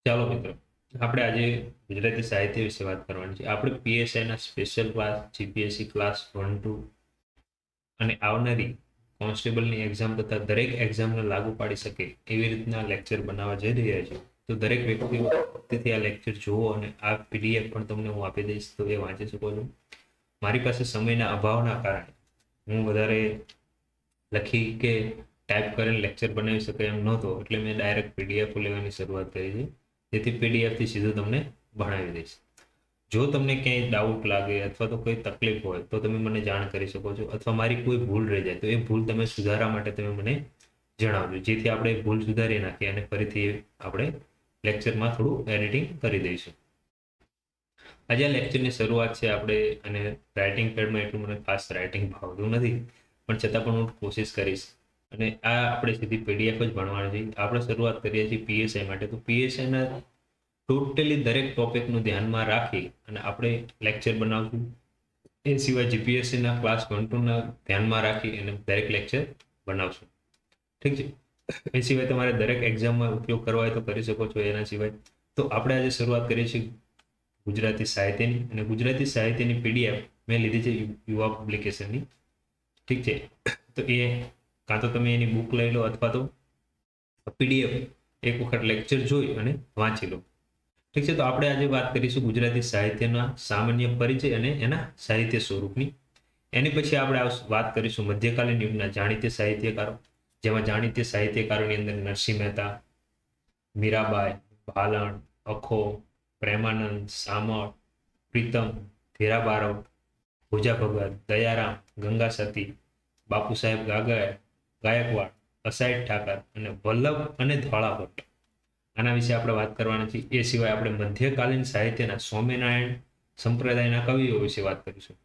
ચાલો મિત્રો, આપણે આજે ગુજરાતી સાહિત્ય વિશે વાત કરવાની છે. આપણે પીએસઆઈ ના સ્પેશિયલ ક્લાસ, જીપીએસસી ક્લાસ 1-2 અને આવનારી કોન્સ્ટેબલની એક્ઝામ તથા દરેક એક્ઝામને લાગુ પાડી શકે એવી રીતના લેક્ચર બનાવવા જઈ રહ્યા છે. તો દરેક વ્યક્તિથી આ લેક્ચર જુઓ અને આ પીડીએફ પણ તમને હું આપી દઈશ, તો એ વાંચી શકો છો. મારી પાસે સમયના અભાવના કારણે હું વધારે લખી કે ટાઈપ કરીને લેક્ચર બનાવી શકે એમ નહોતો, એટલે મેં ડાયરેક્ટ પીડીએફ લેવાની શરૂઆત કરી છે. જેથી પીડીએફ થી સીધું તમને ભણાવી દઈશ. જો તમને ક્યાંય ડાઉટ લાગે અથવા તો કોઈ તકલીફ હોય તો તમે મને જાણ કરી શકો છો, અથવા મારી કોઈ ભૂલ રહી જાય તો એ ભૂલ તમે સુધારવા માટે તમે મને જણાવજો, જેથી આપણે ભૂલ સુધારી નાખીએ અને ફરીથી આપણે લેક્ચરમાં થોડું એડિટિંગ કરી દઈશું. આજે આ લેક્ચરની શરૂઆત છે આપણે, અને રાઇટિંગ પેડમાં એટલું મને ખાસ રાઇટિંગ ભાવતું નથી, પણ છતાં પણ હું કોશિશ કરીશ. અને આ આપણે સીધી પીડીએફ જ ભણવાની છે. આપણે શરૂઆત કરીએ છીએ પીએસઆઈ માટે. તો પીએસઆઈના ટોટલી દરેક ટોપિકનું ધ્યાનમાં રાખી અને આપણે લેક્ચર બનાવશું. એ સિવાય જીપીએસસીના ક્લાસ 1-2 ધ્યાનમાં રાખી અને દરેક લેક્ચર બનાવશું. ઠીક છે. એ સિવાય તમારે દરેક એક્ઝામમાં ઉપયોગ કરવા હોય તો કરી શકો છો. એના સિવાય તો આપણે આજે શરૂઆત કરીએ છીએ ગુજરાતી સાહિત્યની, અને ગુજરાતી સાહિત્યની પીડીએફ મેં લીધી છે યુવા પબ્લિકેશનની. ઠીક છે. તો એ કાં તો તમે એની બુક લઈ લો અથવા તો પીડીએફ એક વખત લેક્ચર જોઈ અને વાંચી લો. ઠીક છે. તો આપણે આજે વાત કરીશું ગુજરાતી સાહિત્યના સામાન્ય પરિચય અને એના સાહિત્ય સ્વરૂપની. એની પછી આપણે વાત કરીશું મધ્યકાલીન યુગના જાણીતા સાહિત્યકારો, જેમાં જાણીતા સાહિત્યકારોની અંદર નરસિંહ મહેતા, મીરાબાઈ, ભાલણ, અખો, પ્રેમાનંદ, સામળ, પ્રીતમ, ધીરા બારવ, ભોજા ભગત, દયારામ, ગંગા સતી, બાપુ સાહેબ ગાયકવાડ, અસાઈડ ઠાકર અને વલ્લભ અને ધોળા ભટ્ટ. આના વિશે આપણે વાત કરવાની છે. એ સિવાય આપણે મધ્યકાલીન સાહિત્યના સ્વામિનારાયણ સંપ્રદાયના કવિઓ વિશે વાત કરીશું.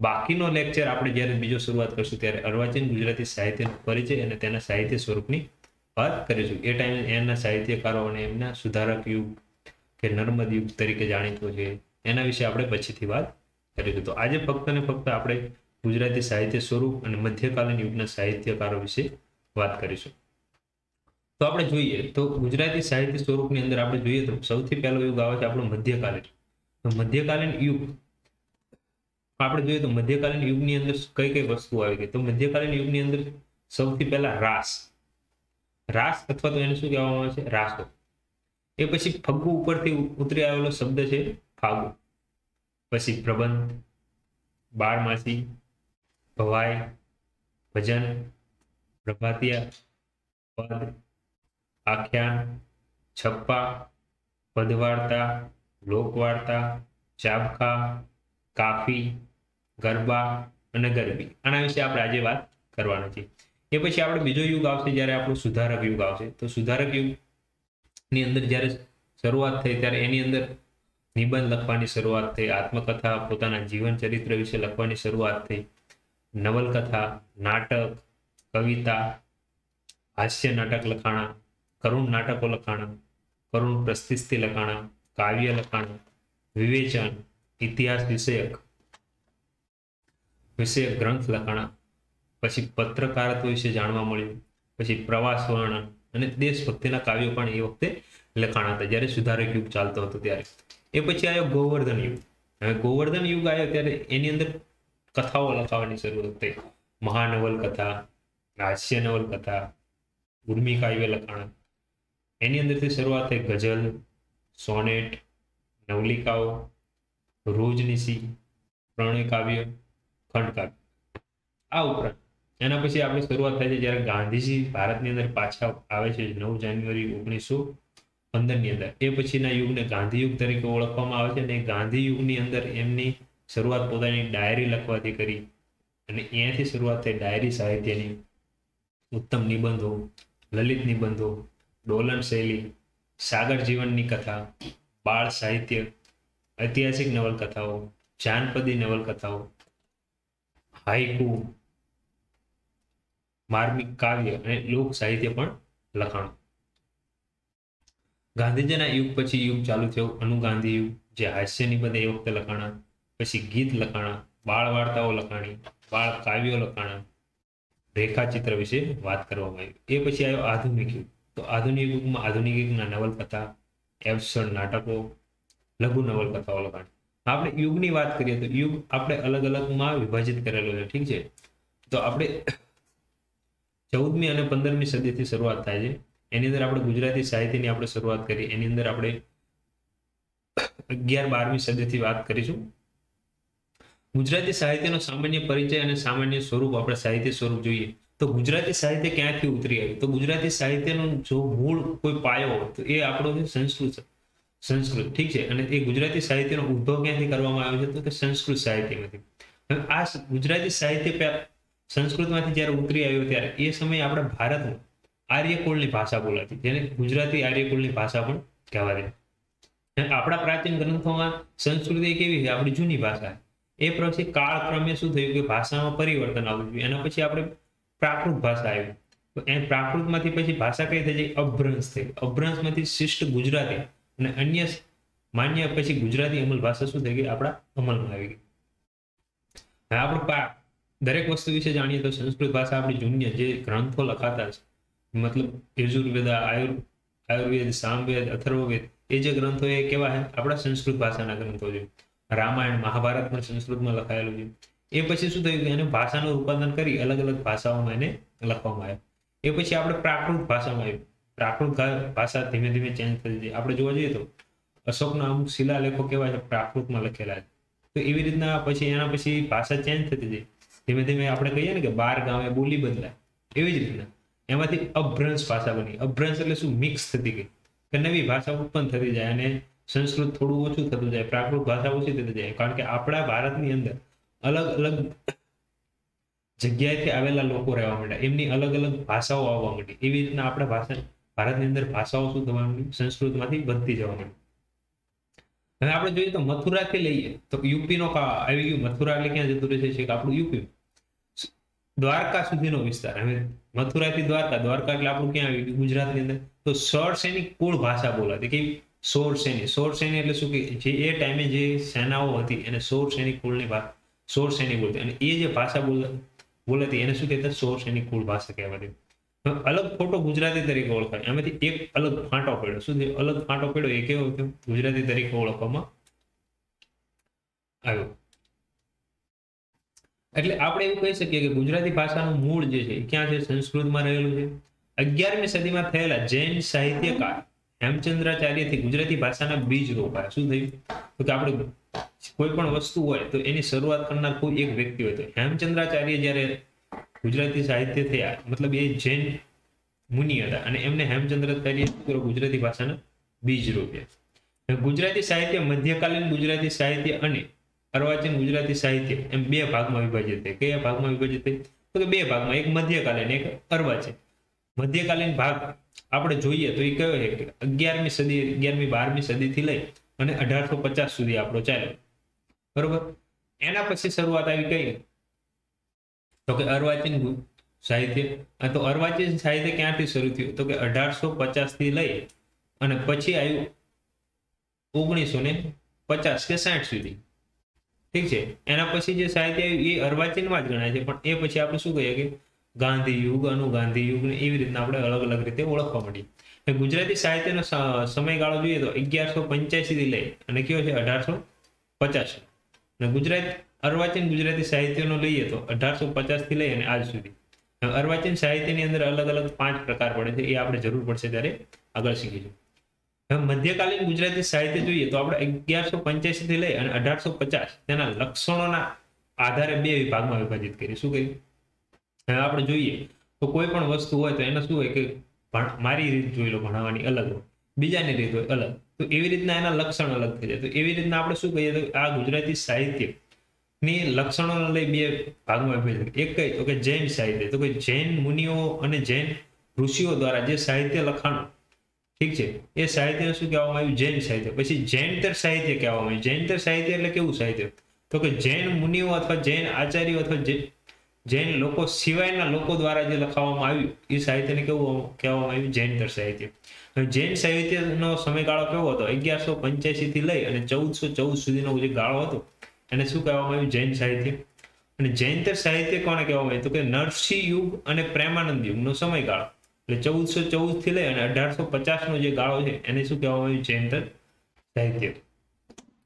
બાકીનો લેક્ચર આપણે જ્યારે બીજો શરૂઆત કરશું ત્યારે અર્વાચીન ગુજરાતી સાહિત્યનો પરિચય અને તેના સાહિત્ય સ્વરૂપની વાત કરીશું. એ ટાઈમે એના સાહિત્યકારો અને એમના સુધારક યુગ કે નર્મદ યુગ તરીકે જાણીતો છે, એના વિશે આપણે પછીથી વાત કરીશું. તો આજે ફક્ત ને ફક્ત આપણે ગુજરાતી સાહિત્ય સ્વરૂપ અને મધ્યકાલીન યુગના સાહિત્યકારો વિશે વાત કરીશું. તો આપણે જોઈએ તો ગુજરાતી સાહિત્ય સ્વરૂપની અંદર આપણે જોઈએ તો સૌથી પહેલો યુગ આવે છે આપણો મધ્યકાલીન. તો મધ્યકાલીન યુગ આપણે જોઈએ તો મધ્યકાલીન યુગની અંદર કઈ કઈ વસ્તુ આવી ગઈ. તો મધ્યકાલીન યુગની અંદર સૌથી પહેલા રાસ અથવા તો એને શું કહેવામાં આવે છે, રાસો. એ પછી ફગ્ગુ ઉપરથી ઉતરી આવેલો શબ્દ છે ફાગુ. પછી પ્રબંધ, બારમાસી, ભવાઈ, ભજન, પ્રભાતિયા, પદ, આખ્યાન, છપ્પા, પદવાર્તા, લોકવાર્તા, ચાબખા, કાફી, ગરબા અને ગરબી. આના વિશે આપણે આજે વાત કરવાની છે. એ પછી આપણે બીજો યુગ આવશે જ્યારે આપણો સુધારક યુગ આવશે. તો સુધારક યુગ ની અંદર જ્યારે શરૂઆત થઈ ત્યારે એની અંદર નિબંધ લખવાની શરૂઆત થઈ, આત્મકથા, પોતાના જીવન ચરિત્ર વિશે લખવાની શરૂઆત થઈ, નવલકથા, નાટક, કવિતા, હાસ્ય નાટક લખાણા, કરુણ નાટકો લખાણા, કરુણ પ્રસ્તિસ્થી લખાણા, કાવ્ય લખાણા, વિવેચન, ઇતિહાસ વિષયક ગ્રંથ લખાણા. પછી પત્રકારત્વ વિશે જાણવા મળ્યું. પછી પ્રવાસ વર્ણન અને દેશભક્તિના કાવ્યો પણ એ વખતે લખાણા હતા જ્યારે સુધારક યુગ ચાલતો હતો ત્યારે. એ પછી આવ્યો ગોવર્ધન યુગ. હવે ગોવર્ધન યુગ આવ્યો ત્યારે એની અંદર કથાઓ લખાવાની શરૂઆત થઈ. મહાનવલકથા, હાસ્ય નવલકથા, ઉર્મી કાવ્ય લખાણા. એની અંદરથી શરૂઆત થઈ ગઝલ, સોનેટ, નવલિકાઓ, રોજનીશી, પ્રણય કાવ્ય, ખંડકાવ્ય. આ ઉપરાંત એના પછી આપણી શરૂઆત થાય છે જ્યારે ગાંધીજી ભારતની અંદર પાછા આવે છે 9 જાન્યુઆરી 1915 ની અંદર. એ પછીના યુગને ગાંધી યુગ તરીકે ઓળખવામાં આવે છે. અને ગાંધી યુગની અંદર એમની શરૂઆત પોતાની ડાયરી લખવાથી કરી, અને અહીંયાથી શરૂઆત થઈ ડાયરી સાહિત્યની. ઉત્તમ નિબંધો, લલિત નિબંધો, ડોલન શૈલી, સાગર જીવનની કથા, બાળ સાહિત્ય, ઐતિહાસિક નવલકથાઓ, જાનપદી નવલકથાઓ, હાઈકુ, માર્મિક કાવ્ય અને લોક સાહિત્ય પણ લખાણું. ગાંધીજીના યુગ પછી યુગ ચાલુ થયો અનુગાંધી યુગ, જે હાસ્ય નિબંધ એ વખતે લખાણા. પછી ગીત લખાણા, બાળ વાર્તાઓ લખાણી, બાળ કાવ્યો લખાણા, રેખાચિત્ર વિશે વાત કરવામાં આવી. એ પછી આવ્યો આધુનિક યુગ. તો આધુનિક યુગમાં આધુનિક યુગના નવલકથા, એબ્સર્ડ નાટકો, લઘુ નવલકથાઓ લખાણ. આપણે યુગની વાત કરીએ તો યુગ આપણે અલગ અલગમાં વિભાજિત કરેલો છે. ઠીક છે, તો આપણે 14મી અને 15મી સદીથી શરૂઆત થાય છે. એની અંદર આપણે ગુજરાતી સાહિત્યની આપણે શરૂઆત કરી. એની અંદર આપણે 11-12મી સદીથી વાત કરીશું. ગુજરાતી સાહિત્યનો સામાન્ય પરિચય અને સામાન્ય સ્વરૂપ. આપણે સાહિત્ય સ્વરૂપ જોઈએ તો ગુજરાતી સાહિત્ય ક્યાંથી ઉતરી આવ્યું? તો ગુજરાતી સાહિત્યનો જો મૂળ કોઈ પાયો હોય તો એ આપણો છે સંસ્કૃત. ઠીક છે, અને એ ગુજરાતી સાહિત્યનો ઉદ્ભવ ક્યાંથી કરવામાં આવ્યો છે? તો કે સંસ્કૃત સાહિત્યમાંથી. હવે આ ગુજરાતી સાહિત્ય સંસ્કૃતમાંથી જ્યારે ઉતરી આવ્યો ત્યારે એ સમયે આપણા ભારતમાં આર્યકુળની ભાષા બોલાતી, જેને ગુજરાતી આર્યકુળની ભાષા પણ કહેવાતી. આપણા પ્રાચીન ગ્રંથોમાં સંસ્કૃત એ કેવી છે? આપણી જૂની ભાષા. એ પછી કાળક્રમે શું થયું કે ભાષામાં પરિવર્તન આવવું જોઈએ. એના પછી આપણે પ્રાકૃત ભાષા આવી. તો એ પ્રાકૃતમાંથી પછી ભાષા કઈ થઈ જાય? અભ્રંશ થઈ. અભ્રંશમાંથી શિષ્ટ ગુજરાતી અને અન્ય માન્ય પછી ગુજરાતી અમલ ભાષા શું થઈ ગઈ? આપણા અમલમાં આવી ગઈ. આપણે દરેક વસ્તુ વિશે જાણીએ તો સંસ્કૃત ભાષા આપણી જૂની જે ગ્રંથો લખાતા છે, મતલબ યજુર્વેદ, આયુર્વેદ, સામવેદ, અથર્વવેદ, એ જે ગ્રંથો એ કેવા છે? આપણા સંસ્કૃત ભાષાના ગ્રંથો છે. રામાયણ, મહાભારત પણ સંસ્કૃતમાં લખાયેલું છે. એ પછી શું થયું કે એને ભાષાનું રૂપાંતરણ કરી અલગ અલગ ભાષાઓમાં એને લખવામાં આવ્યું. એ પછી આપણે પ્રાકૃત ભાષામાં આવ્યું. પ્રાકૃત ભાષા ધીમે ધીમે ચેન્જ થતી જાય. આપણે જોવા જઈએ તો અશોકના અમુક શિલાલેખો કેવા છે? પ્રાકૃતમાં લખેલા છે. તો એવી રીતના પછી એના પછી ભાષા ચેન્જ થતી જાય. ધીમે ધીમે આપણે કહીએ ને કે 12 ગામે બોલી બદલાય, એવી જ રીતના એમાંથી અભ્રંશ ભાષા બની. અભ્રંશ એટલે શું? મિક્સ થતી ગઈ, કે નવી ભાષા ઉત્પન્ન થતી જાય અને સંસ્કૃત થોડું ઓછું થતું જાય, પ્રાકૃત ભાષા ઓછી થતી જાય. કારણ કે આપણા ભારતની અંદર અલગ અલગ જગ્યાએથી આવેલા લોકો રહેવા માંડ્યા, એમની અલગ અલગ ભાષાઓ આવવા માંડી. એવી રીતના આપણા ભારતની અંદર ભાષાઓ શું થવા માંડી? સંસ્કૃતમાંથી વધતી જવા માંડી. હવે આપણે જોઈએ તો મથુરાથી લઈએ તો યુપીનો આવી ગયું. મથુરા એટલે ક્યાં જતું રહેશે? છે કે આપણું યુપી, દ્વારકા સુધીનો વિસ્તાર. હવે મથુરાથી દ્વારકા એટલે આપણું ક્યાં આવી ગયું? ગુજરાતની અંદર. તો 16 સૈનિક કુળ ભાષા બોલાતી. કે 16 સૈનિક એટલે શું? કે જે એ ટાઈમે જે સેનાઓ હતી એને 16 સૈનિક કુળની 16 સૈનિક બોલતી, અને એ જે ભાષા બોલાતી એને શું કહેતા? 16 સૈનિક કુળ ભાષા કહેવાતી. અલગ ફોટો ગુજરાતી તરીકે ઓળખાય. એમાંથી એક અલગ ફાંટો પડ્યો. શું થયું? અલગ ફાંટો પડ્યો. એ કેવો થયો? ગુજરાતી તરીકે ઓળખવામાં આવ્યો. એટલે આપણે એવું કહી શકીએ કે ગુજરાતી ભાષાનું મૂળ જે છે એ ક્યાં છે? સંસ્કૃતમાં રહેલું છે. 11મી સદીમાં થયેલા જૈન સાહિત્યકાર હેમચંદ્રાચાર્યથી ગુજરાતી ભાષાના બીજ રોપાયા. શું થયું? તો કે આપણે કોઈ પણ વસ્તુ હોય તો એની શરૂઆત કરનાર કોઈ એક વ્યક્તિ હોય. તો હેમચંદ્રાચાર્ય જ્યારે ગુજરાતી સાહિત્ય થયા, મતલબ એ જૈન મુનિ હતા અને એમને હેમચંદ્રાચાર્ય ગુજરાતી ભાષાના બીજ રોપ્યા. ગુજરાતી સાહિત્ય મધ્યકાલીન ગુજરાતી સાહિત્ય અને અર્વાચીન ગુજરાતી સાહિત્ય એમ 2 ભાગમાં વિભાજિત થઈ. કયા ભાગમાં વિભાજિત થઈ? તો કે 2 ભાગમાં, એક મધ્યકાલીન, એક અર્વાચીન. મધ્યકાલીન ભાગ આપણે જોઈએ તો એ કયો છે કે 11મી સદી, 11મી 12મી સદીથી લઈ અને 1850 સુધી આપણો ચાલ્યો. બરોબર. એના પછી શરૂઆત આવી કઈ? તો કે અર્વાચીન સાહિત્ય. તો અર્વાચીન સાહિત્ય ક્યાંથી શરૂ થયું? તો કે 1850 થી લઈ અને પછી આવ્યું 1950 કે 60 સુધી. ઠીક છે. એના પછી જે સાહિત્ય આવ્યું એ અર્વાચીનમાં જ ગણાય છે, પણ એ પછી આપણે શું કહીએ કે ગાંધી યુગ, અનુગાંધી યુગ ને એવી રીતના આપણે અલગ અલગ રીતે ઓળખવા માંડીએ. ગુજરાતી સાહિત્યનો સમયગાળો જોઈએ તો 1185 થી લઈ અને કયો છે? 1850. અને અર્વાચીન ગુજરાતી સાહિત્યનો લઈએ તો 1850 થી લઈ અને આજ સુધી. અર્વાચીન સાહિત્યની અંદર અલગ અલગ 5 પ્રકાર પડે છે. એ આપણે જરૂર પડશે ત્યારે આગળ શીખીશું. હવે મધ્યકાલીન ગુજરાતી સાહિત્ય જોઈએ તો આપણે 1185 થી લઈ અને 1850 તેના લક્ષણોના આધારે 2 વિભાગમાં વિભાજિત કરી. શું કર્યું? હવે આપણે જોઈએ તો કોઈ પણ વસ્તુ હોય તો એને શું હોય કે મારી રીત જોઈ લો ભણાવવાની અલગ હોય, બીજાની રીત હોય અલગ. તો એવી રીતના એના લક્ષણ અલગ થઈ જાય. તો એવી રીતના આપણે શું કહીએ તો આ ગુજરાતી સાહિત્ય ની લક્ષણોને લઈ 2 ભાગમાં વિભાજિત. એક કઈ? તો કે જૈન સાહિત્ય. તો કે જૈન મુનિઓ અને જૈન ઋષિઓ દ્વારા જે સાહિત્ય લખાણો, ઠીક છે, એ સાહિત્યને શું કહેવામાં આવ્યું? જૈન સાહિત્ય. પછી જૈનતર સાહિત્ય કહેવામાં આવ્યું. જૈનતર સાહિત્ય એટલે કેવું સાહિત્ય? તો કે જૈન મુનિઓ અથવા જૈન આચાર્યો અથવા જૈન લોકો સિવાયના લોકો દ્વારા જે લખાવવામાં આવ્યું એ સાહિત્યને કેવું કહેવામાં આવ્યું? જૈનતર સાહિત્ય. જૈન સાહિત્યનો સમયગાળો કેવો હતો? 1185 થી લઈ અને 1414 સુધીનો જે ગાળો હતો એને શું કહેવામાં આવ્યું? જૈન સાહિત્ય. અને જૈનતર સાહિત્ય કોને કહેવામાં આવ્યું? તો કે નરસિંહ યુગ અને પ્રેમાનંદ યુગનો સમયગાળો. એટલે 1414 થી લઈ અને 1850 નો જે ગાળો છે એને શું કહેવામાં આવ્યું? જૈનતર સાહિત્ય.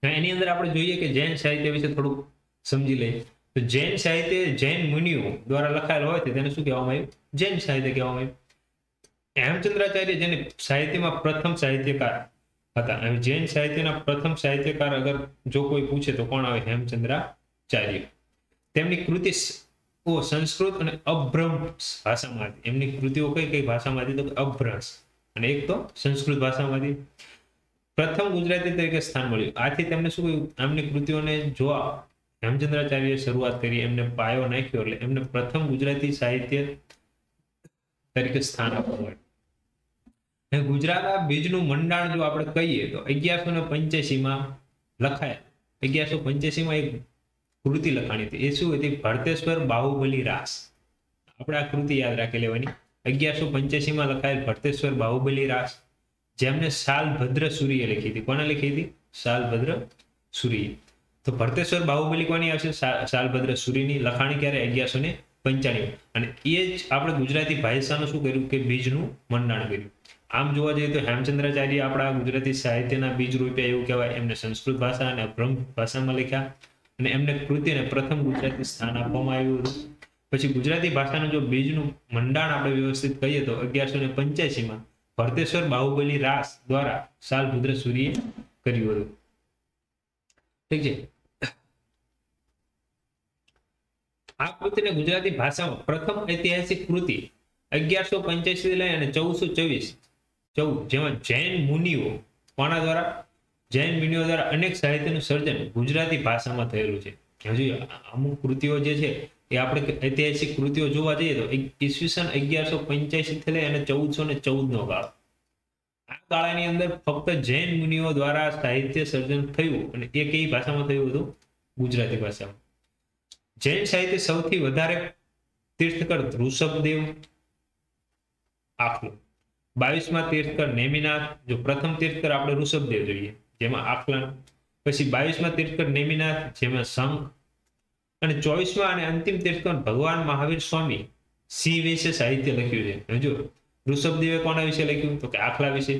એની અંદર આપણે જોઈએ કે જૈન સાહિત્ય વિશે થોડુંક સમજી લઈએ. તો જૈન સાહિત્ય જૈન મુનિઓ દ્વારા લખાયેલ હોય તેને શું કહેવામાં આવ્યું? જૈન સાહિત્ય કહેવામાં આવ્યું. હેમચંદ્રાચાર્ય જેને સાહિત્યમાં પ્રથમ સાહિત્યકાર હતા. અને જૈન સાહિત્યના પ્રથમ સાહિત્યકાર અગર જો કોઈ પૂછે તો કોણ આવે? હેમચંદ્રાચાર્ય. તેમની કૃતિ સંસ્કૃત અને અભ્રંશ ભાષામાં હતી. એમની કૃતિઓ કઈ કઈ ભાષામાં હતી? તો અભ્રંશ અને એક તો સંસ્કૃત ભાષામાં હતી. પ્રથમ ગુજરાતી તરીકે સ્થાન મળ્યું. આથી તેમને શું કહ્યું? એમની કૃતિઓને જોવા હેમચંદ્રાચાર્યએ શરૂઆત કરી, એમને પાયો નાખ્યો, એટલે એમને પ્રથમ ગુજરાતી સાહિત્ય તરીકે સ્થાન આપવામાં આવ્યું. ગુજરાતના બીજનું મંડાણ જો આપણે કહીએ તો 1185 માં લખાય. 1185 માં એક કૃતિ લખાણી હતી. એ શું હતી? ભરતેશ્વર બાહુબલી રાસ. આપણે આ કૃતિ યાદ રાખી લેવાની. 1185 માં લખાયેલ ભરતેશ્વર બાહુબલી રાસ, જેમને શાલભદ્ર સૂરીએ લખી હતી. કોને લખી હતી? શાલભદ્ર સૂરીએ. તો ભરતેશ્વર બાહુબલી કોની આવશે? શાલભદ્ર સૂરીની. લખાણી ક્યારે? 1195. અને એ જ આપણે ગુજરાતી ભાષાનું શું કર્યું? કે બીજનું મંડાણ કર્યું. આમ જોવા જઈએ તો હેમચંદ્રાચાર્ય આપણા ગુજરાતી સાહિત્યના બીજ રૂપિયા એવું કહેવાય. એમને સંસ્કૃત ભાષા અને અભ્રંશ ભાષામાં લખ્યા અને એમને કૃતિને પ્રથમ ગુજરાતી સ્થાન આપવામાં આવ્યું હતું. પછી ગુજરાતી ભાષાનું જો બીજનું મંડાણ આપણે વ્યવસ્થિત કહીએ તો 1185 માં ભરતેશ્વર બાહુબલી રાસ દ્વારા શાલભદ્ર સૂરીએ કર્યું હતું. ઠીક છે. આ કૃતિને ગુજરાતી ભાષામાં પ્રથમ ઐતિહાસિક કૃતિ 1185 થી લઈ અને 1414 જેમાં જૈન મુનિઓ કોના દ્વારા? જૈન મુનિઓ દ્વારા અનેક સાહિત્યનું સર્જન ગુજરાતી ભાષામાં થયેલું છે. હજુ અમુક કૃતિઓ જે છે એ આપણે ઐતિહાસિક કૃતિઓ જોવા જઈએ તો ઈસવીસન 1185 થી લઈ અને 1414 નો ગાળો. આ ગાળાની અંદર ફક્ત જૈન મુનિઓ દ્વારા સાહિત્ય સર્જન થયું અને એ કઈ ભાષામાં થયું હતું? ગુજરાતી ભાષામાં. જૈન સાહિત્ય સૌથી વધારે તીર્થકર ઋષભદેવ આખલું. 22માં તીર્થકર નેમિનાથ. જો પ્રથમ તીર્થકર આપણે ઋષભદેવ જોઈએ જેમાં આખલાન. પછી 22માં તીર્થકર નેમિનાથ જેમાં શંખ. અને 24માં અને અંતિમ તીર્થકર ભગવાન મહાવીર સ્વામી સિંહ વિશે સાહિત્ય લખ્યું છે. જો ઋષભદેવે કોના વિશે લખ્યું? તો કે આખલા વિશે.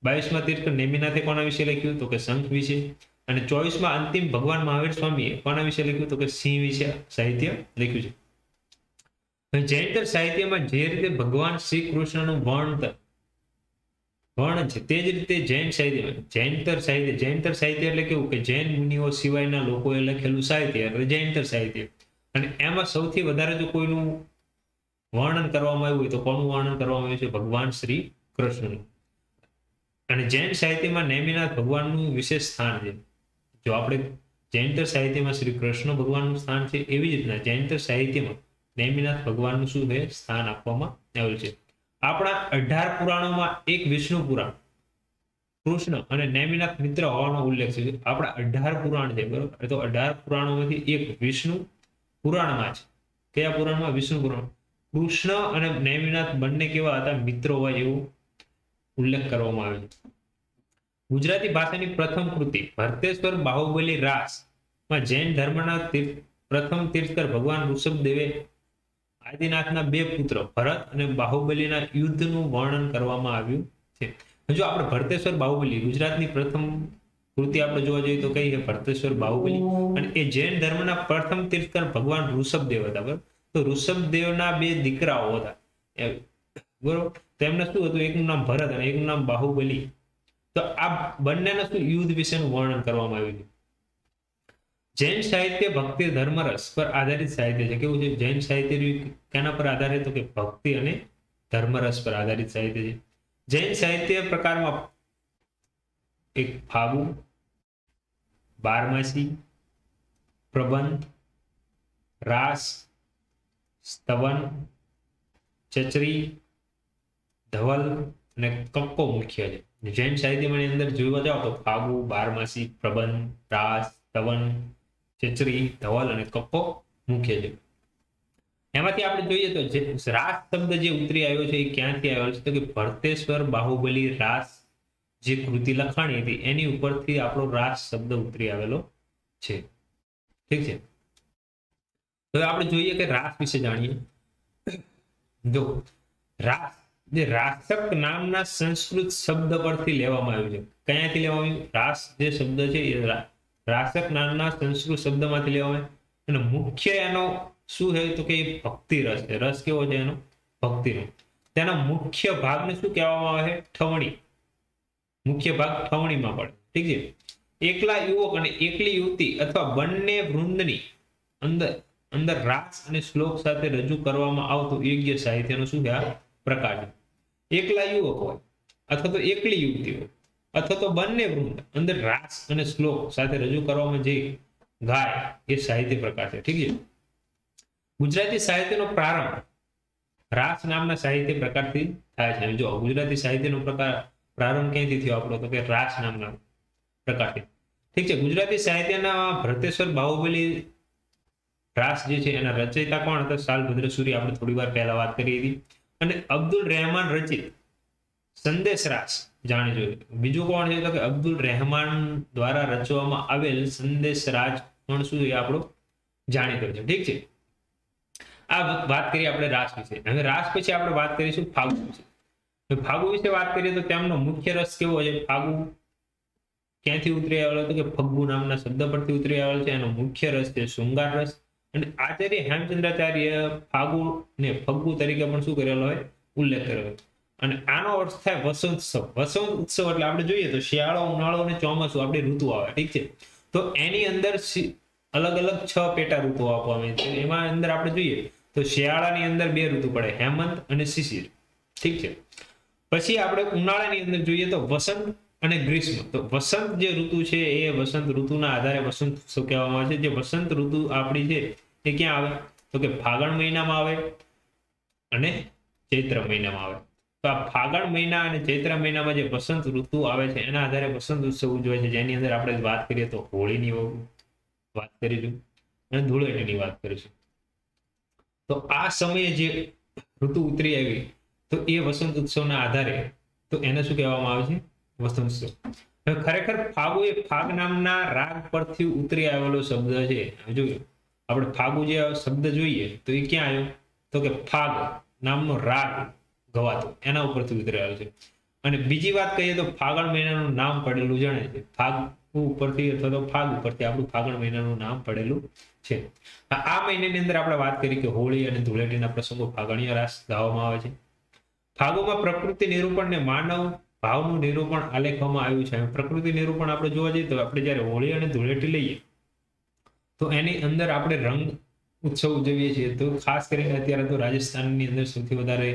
22માં તીર્થકર નેમિનાથે કોના વિશે લખ્યું? તો કે શંખ વિશે. અને 24માં અંતિમ ભગવાન મહાવીર સ્વામીએ કોના વિશે લખ્યું? તો કે સિંહ વિશે સાહિત્ય લખ્યું છે. જૈનતર સાહિત્યમાં જે રીતે ભગવાન શ્રી કૃષ્ણનું વર્ણન છે તે જ રીતે જૈન સાહિત્યમાં જૈનતર સાહિત્ય એટલે કેવું? કે જૈન મુનિઓ સિવાયના લોકોએ લખેલું સાહિત્ય એટલે જૈનતર સાહિત્ય. અને એમાં સૌથી વધારે જો કોઈનું વર્ણન કરવામાં આવ્યું હોય તો કોનું વર્ણન કરવામાં આવ્યું છે? ભગવાન શ્રી કૃષ્ણનું. અને જૈન સાહિત્યમાં નેમિનાથ ભગવાનનું વિશેષ સ્થાન છે. જો આપણે જૈનતર સાહિત્યમાં શ્રી કૃષ્ણ ભગવાનનું સ્થાન છે, એવી જ રીતના જૈનતર સાહિત્યમાં નેમિનાથ ભગવાનનું શું છે? સ્થાન આપવામાં આવેલું છે. આપણા 18 પુરાણોમાં એક વિષ્ણુ પુરાણ, કૃષ્ણ અને નેમિનાથ મિત્ર હોવાનો ઉલ્લેખ છે. આપણા 18 પુરાણ છે, બરોબર? તો 18 પુરાણોમાંથી એક વિષ્ણુ પુરાણમાં છે. કયા પુરાણમાં? વિષ્ણુ પુરાણ. કૃષ્ણ અને નેમિનાથ બંને કેવા હતા? મિત્રો હોય એવો ઉલ્લેખ કરવામાં આવે છે. ગુજરાતી ભાષાની પ્રથમ કૃતિ ભરતેશ્વર બાહુબલી રાસ માં જૈન ધર્મના પ્રથમ તીર્થકર ભગવાન ઋષભદેવે આદિનાથના 2 પુત્ર ભરત અને બાહુબલીના યુદ્ધનું વર્ણન કરવામાં આવ્યું છે. જો આપણે ભરતેશ્વર બાહુબલી ગુજરાતની પ્રથમ કૃતિ આપણે જોવા જઈએ તો કઈ છે? ભરતેશ્વર બાહુબલી. અને એ જૈન ધર્મના પ્રથમ તીર્થકર ભગવાન ઋષભદેવ હતા. બરાબર? તો ઋષભદેવના 2 દીકરાઓ હતા, બરોબર? તેમનું શું હતું? એકનું નામ ભરત અને એકનું નામ બાહુબલી. તો આ બંનેના શું યુદ્ધ વિશેનું વર્ણન કરવામાં આવ્યું છે. જૈન સાહિત્ય ભક્તિ ધર્મરસ પર આધારિત સાહિત્ય છે. કેવું છે? જૈન સાહિત્ય કેના પર આધારિત? તો કે ભક્તિ અને ધર્મરસ પર આધારિત સાહિત્ય છે. જૈન સાહિત્ય પ્રકારમાં એક ફાગુ, બારમાસી, પ્રબંધ, રાસ, સ્તવન, ચચરી, ધવલ અને કક્કો મુખ્ય છે. જૈન સાહિત્યની અંદર જોવા જાવ તો ફાગુ, બારમાસી, પ્રબંધ, રાસ, સ્તવન, ચચરી, ધવલ અને કક્કો મુખ્ય છે. એમાંથી આપણે જોઈએ તો રાસ શબ્દ જે ઉતરી આવ્યો છે એ ક્યાંથી આવ્યો છે? તો કે ભરતેશ્વર બાહુબલી રાસ જે કૃતિ લખાણી હતી એની ઉપરથી આપણો રાસ શબ્દ ઉતરી આવેલો છે. ઠીક છે. હવે આપણે જોઈએ કે રાસ વિશે જાણીએ. જો રાસ જે રાસક નામના સંસ્કૃત શબ્દ પરથી લેવામાં આવ્યું છે. ક્યાંથી લેવામાં આવ્યું? રાસ જે શબ્દ છે એ રાસક નામના સંસ્કૃત શબ્દમાંથી લેવામાં આવ્યું. અને મુખ્ય એનો શું છે તો કે ભક્તિ રસ છે. રસ કેવો છે એનો? ભક્તિ રસ. તેના મુખ્ય ભાગને શું કહેવામાં આવે છે? ઠવણી. મુખ્ય ભાગ ઠવણીમાં પડે. ઠીક છે. એકલા યુવક અને એકલી યુવતી અથવા બંને વૃંદની અંદર રાસ અને શ્લોક સાથે રજૂ કરવામાં આવતું યોગ્ય સાહિત્યનો શું છે? આ પ્રકાર છે. એકલા યુવક હોય અથવા તો એકલી યુવતી હોય અથવા તો બંને વૃંદ અંદર રાસ અને શ્લોક સાથે રજૂ કરવામાં જે ગાય એ સાહિત્ય પ્રકાર છે. ઠીક છે. ગુજરાતી સાહિત્યનો પ્રારંભ રાસ નામના સાહિત્ય પ્રકારથી થાય છે. જો ગુજરાતી સાહિત્યનો પ્રારંભ ક્યાંથી થયો આપણો? તો કે રાસ નામના પ્રકારથી. ઠીક છે. ગુજરાતી સાહિત્યના ભરતેશ્વર બાહુબલી રાસ જે છે એના રચયિતા કોણ હતા? શાલભદ્ર સૂરી. આપણે થોડી વાર પહેલા વાત કરી હતી. અને અબ્દુલ રહેમાન રચિત સંદેશ રાસ જાણી જોઈએ. બીજું કોણ છે? તો કે અબ્દુલ રહેમાન દ્વારા રચવામાં આવેલ સંદેશ રાજ પણ શું છે આપણો જાણીતો છે. ઠીક છે. આ વાત કરીએ આપણે રાસ વિશે. હવે રાસ પછી આપણે વાત કરીશું ફાગુ વિશે. ફાગુ વિશે વાત કરીએ તો તેમનો મુખ્ય રસ કેવો છે? ફાગુ ક્યાંથી ઉતરી આવેલો? તો કે ફગ્ગુ નામના શબ્દ પરથી ઉતરી આવેલો છે. એનો મુખ્ય રસ છે શૃંગાર રસ. અને આચાર્ય હેમચંદ્રાચાર્ય ફાગુ ને ફગ્ગુ તરીકે પણ શું કરેલો હોય? ઉલ્લેખ કરેલો હોય. અને આનો અર્થ થાય વસંતોત્સવ. વસંતોત્સવ એટલે આપણે જોઈએ તો શિયાળો, ઉનાળો અને ચોમાસું આપણી ઋતુ આવે. ઠીક છે. તો એની અંદર અલગ અલગ 6 પેટા ઋતુઓ આપવામાં આવે છે. એમાં અંદર આપણે જોઈએ તો શિયાળાની અંદર 2 ઋતુ પડે, હેમંત અને શિશિર. ઠીક છે. પછી આપણે ઉનાળાની અંદર જોઈએ તો વસંત અને ગ્રીષ્મ. તો વસંત જે ઋતુ છે એ વસંત ઋતુના આધારે વસંત ઉત્સવ કહેવામાં આવે છે. જે વસંત ઋતુ આપણી છે એ ક્યાં આવે? તો કે ફાગણ મહિનામાં આવે અને ચૈત્ર મહિનામાં આવે. તો આ ફાગણ મહિના અને ચૈત્ર મહિનામાં જે વસંત ઋતુ આવે છે એના આધારે વસંત ઉત્સવ ઉજવાય છે. જેની અંદર આપણે વાત કરીએ તો હોળીની વાત કરીશું અને ધૂળેટીની વાત કરીશું. તો આ સમયે જે ઋતુ ઉતરી આવી તો એ વસંત ઉત્સવના આધારે તો એને શું કહેવામાં આવે છે? વસંત ઉત્સવ. હવે ખરેખર ફાગુ એ ફાગ નામના રાગ પરથી ઉતરી આવેલો શબ્દ છે. જોઈએ આપણે ફાગુ જે શબ્દ જોઈએ તો એ ક્યાં આવ્યો? તો કે ફાગ નામનો રાગ ગવાતો એના ઉપરથી ઉતરી આવ્યો છે. અને બીજી વાત કહીએ તો ફાગણ મહિનાનું નામ પડેલું જણાય છે. ફાગ ઉપરથી અથવા તો ફાગ ઉપરથી આપણું ફાગણ મહિનાનું નામ પડેલું છે. આ મહિનાની અંદર આપણે વાત કરી કે હોળી અને ધૂળેટીના પ્રસંગો ફાગણીય રાસ ગાવામાં આવે છે. ફાગુમાં પ્રકૃતિ નિરૂપણ ને માનવ ભાવનું નિરૂપણ આલેખવામાં આવ્યું છે. પ્રકૃતિ નિરૂપણ આપણે જોવા જઈએ તો આપણે જ્યારે હોળી અને ધૂળેટી લઈએ તો એની અંદર આપણે રંગ ઉત્સવ ઉજવીએ છીએ. તો ખાસ કરીને અત્યારે તો રાજસ્થાનની અંદર સૌથી વધારે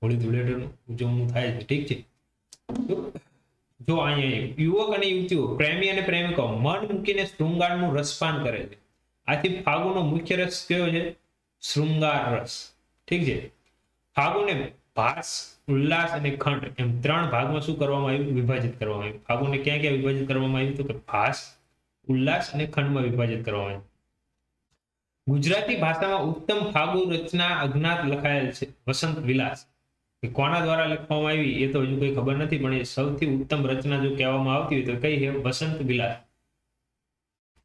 હોળી ધૂળેટીનું ઉજવણું થાય છે. ઠીક છે. તો જો અહીંયા યુવક અને યુવતીઓ, પ્રેમી અને પ્રેમિકાઓ મન મૂકીને શૃંગારનું રસપાન કરે છે. આથી ફાગુનો મુખ્ય રસ કયો છે? શૃંગાર રસ. ઠીક છે. ફાગુને ભાસ, ઉલ્લાસ અને ખંડ એમ 3 ભાગમાં શું કરવામાં આવ્યું? વિભાજિત કરવામાં આવ્યું. ફાગુને ક્યાં ક્યાં વિભાજિત કરવામાં આવ્યું? તો કે ભાસ, ઉલ્લાસ અને ખંડમાં વિભાજિત કરવામાં આવ્યું. ગુજરાતી ભાષામાં ઉત્તમ ફાગુ રચના અજ્ઞાત લખાયેલ છે વસંત વિલાસ. કોના દ્વારા લખવામાં આવી એ તો હજુ કઈ ખબર નથી, પણ એ સૌથી ઉત્તમ રચના જો કહેવામાં આવતી હોય તો કઈ છે? વસંત વિલાસ.